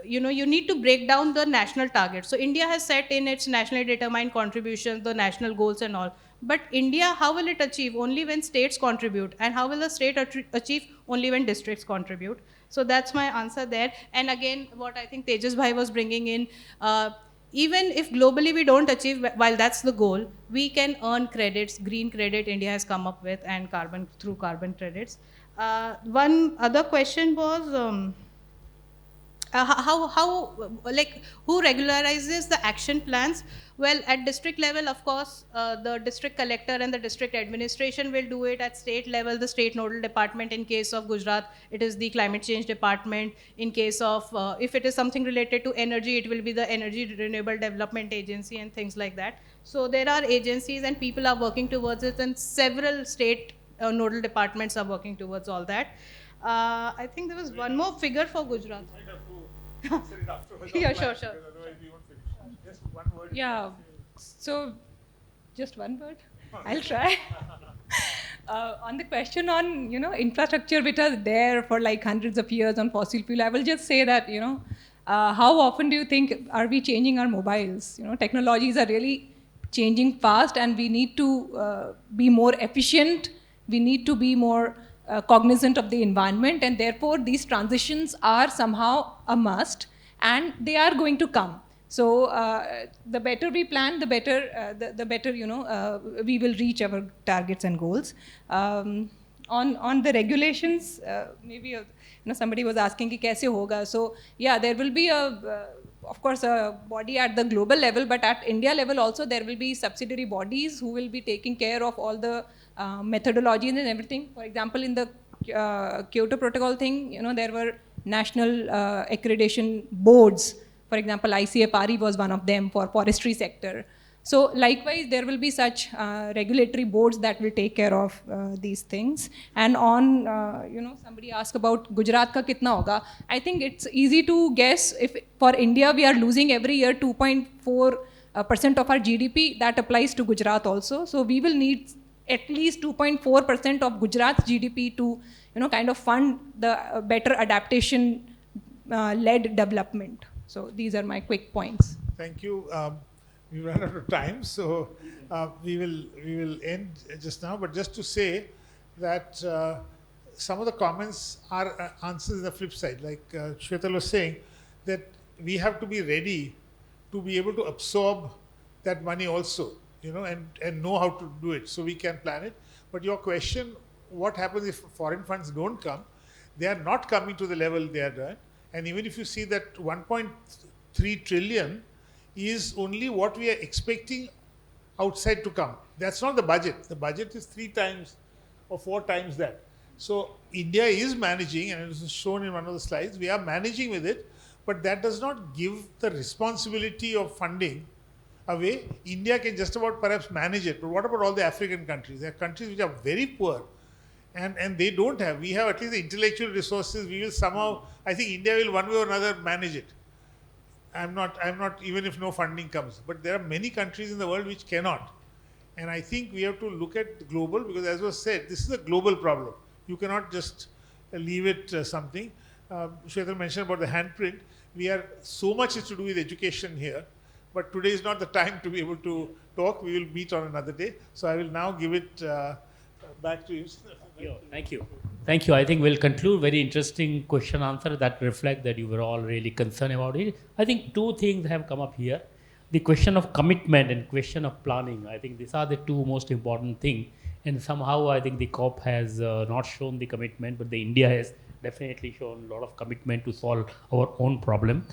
you need to break down the national targets. So India has set in its nationally determined contributions, the national goals and all. But India, how will it achieve? Only when states contribute. And how will the state achieve? Only when districts contribute. So that's my answer there. And again, what I think Tejas Bhai was bringing in, even if globally we don't achieve, while that's the goal, we can earn credits. Green credit India has come up with, and through carbon credits. One other question was, who regularizes the action plans? Well, at district level, of course, the district collector and the district administration will do it. At state level, the state nodal department. In case of Gujarat, it is the climate change department. In case of, if it is something related to energy, it will be the Energy Renewable Development Agency and things like that. So there are agencies and people are working towards it, and several state nodal departments are working towards all that. I think there was one more figure for Gujarat. Yeah, sure. Just one word. Yeah, so just one word. I'll try. On the question on, infrastructure which are there for like hundreds of years on fossil fuel, I will just say that, how often do you think are we changing our mobiles? Technologies are really changing fast, and we need to be more efficient. We need to be more cognizant of the environment, and therefore these transitions are somehow a must, and they are going to come. So the better we plan, the better we will reach our targets and goals. On the regulations, maybe somebody was asking ki kaise hoga. So yeah, there will be of course a body at the global level, but at India level also there will be subsidiary bodies who will be taking care of all the methodologies and everything. For example, in the Kyoto Protocol thing, there were national accreditation boards. For example, ICFRE was one of them for forestry sector. So likewise, there will be such regulatory boards that will take care of these things. And on, somebody asked about Gujarat ka kitna hoga. I think it's easy to guess. If for India we are losing every year 2.4% of our GDP, that applies to Gujarat also. So we will need at least 2.4% of Gujarat's GDP to, kind of fund the better adaptation led development. So these are my quick points. Thank you. We ran out of time, so we will end just now. But just to say that some of the comments are answers in the flip side. Like Shwetal was saying, that we have to be ready to be able to absorb that money also, and know how to do it, so we can plan it. But your question, what happens if foreign funds don't come? They are not coming to the level they are done. And even if you see that 1.3 trillion is only what we are expecting outside to come. That's not the budget. The budget is 3 times or 4 times that. So India is managing, and it was shown in one of the slides, we are managing with it, but that does not give the responsibility of funding away. India can just about perhaps manage it, but what about all the African countries? There are countries which are very poor, and they don't have. We have at least the intellectual resources. We will somehow, I think India will one way or another manage it. I'm not, even if no funding comes. But there are many countries in the world which cannot. And I think we have to look at the global, because as was said, this is a global problem. You cannot just leave it something. Shweta mentioned about the handprint. We are, so much is to do with education here, but today is not the time to be able to talk. We will meet on another day. So I will now give it back to you. Thank you. Thank you. I think we'll conclude. Very interesting question answer that reflect that you were all really concerned about it. I think 2 things have come up here. The question of commitment and question of planning. I think these are the 2 most important things. And somehow I think the COP has not shown the commitment, but the India has definitely shown a lot of commitment to solve our own problem.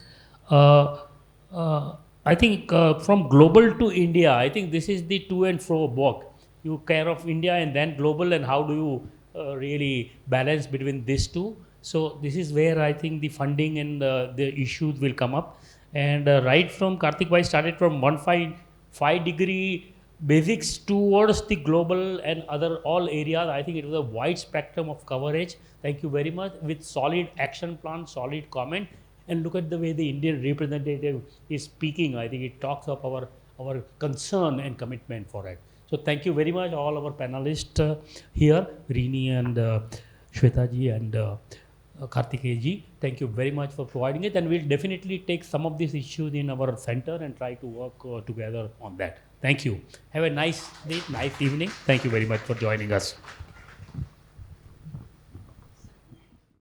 I think from global to India, I think this is the to and fro walk. You care of India and then global, and how do you really balance between these 2? So this is where I think the funding and the issues will come up. And right from Karthik Bhai started from 1.5 degree basics towards the global and other all areas. I think it was a wide spectrum of coverage. Thank you very much, with solid action plan, solid comment, and look at the way the Indian representative is speaking. I think it talks of our concern and commitment for it. So thank you very much, all our panelists here, Rini and Shweta ji and Karthikeya ji. Thank you very much for providing it, and we'll definitely take some of these issues in our center and try to work together on that. Thank you. Have a nice day, nice evening. Thank you very much for joining us.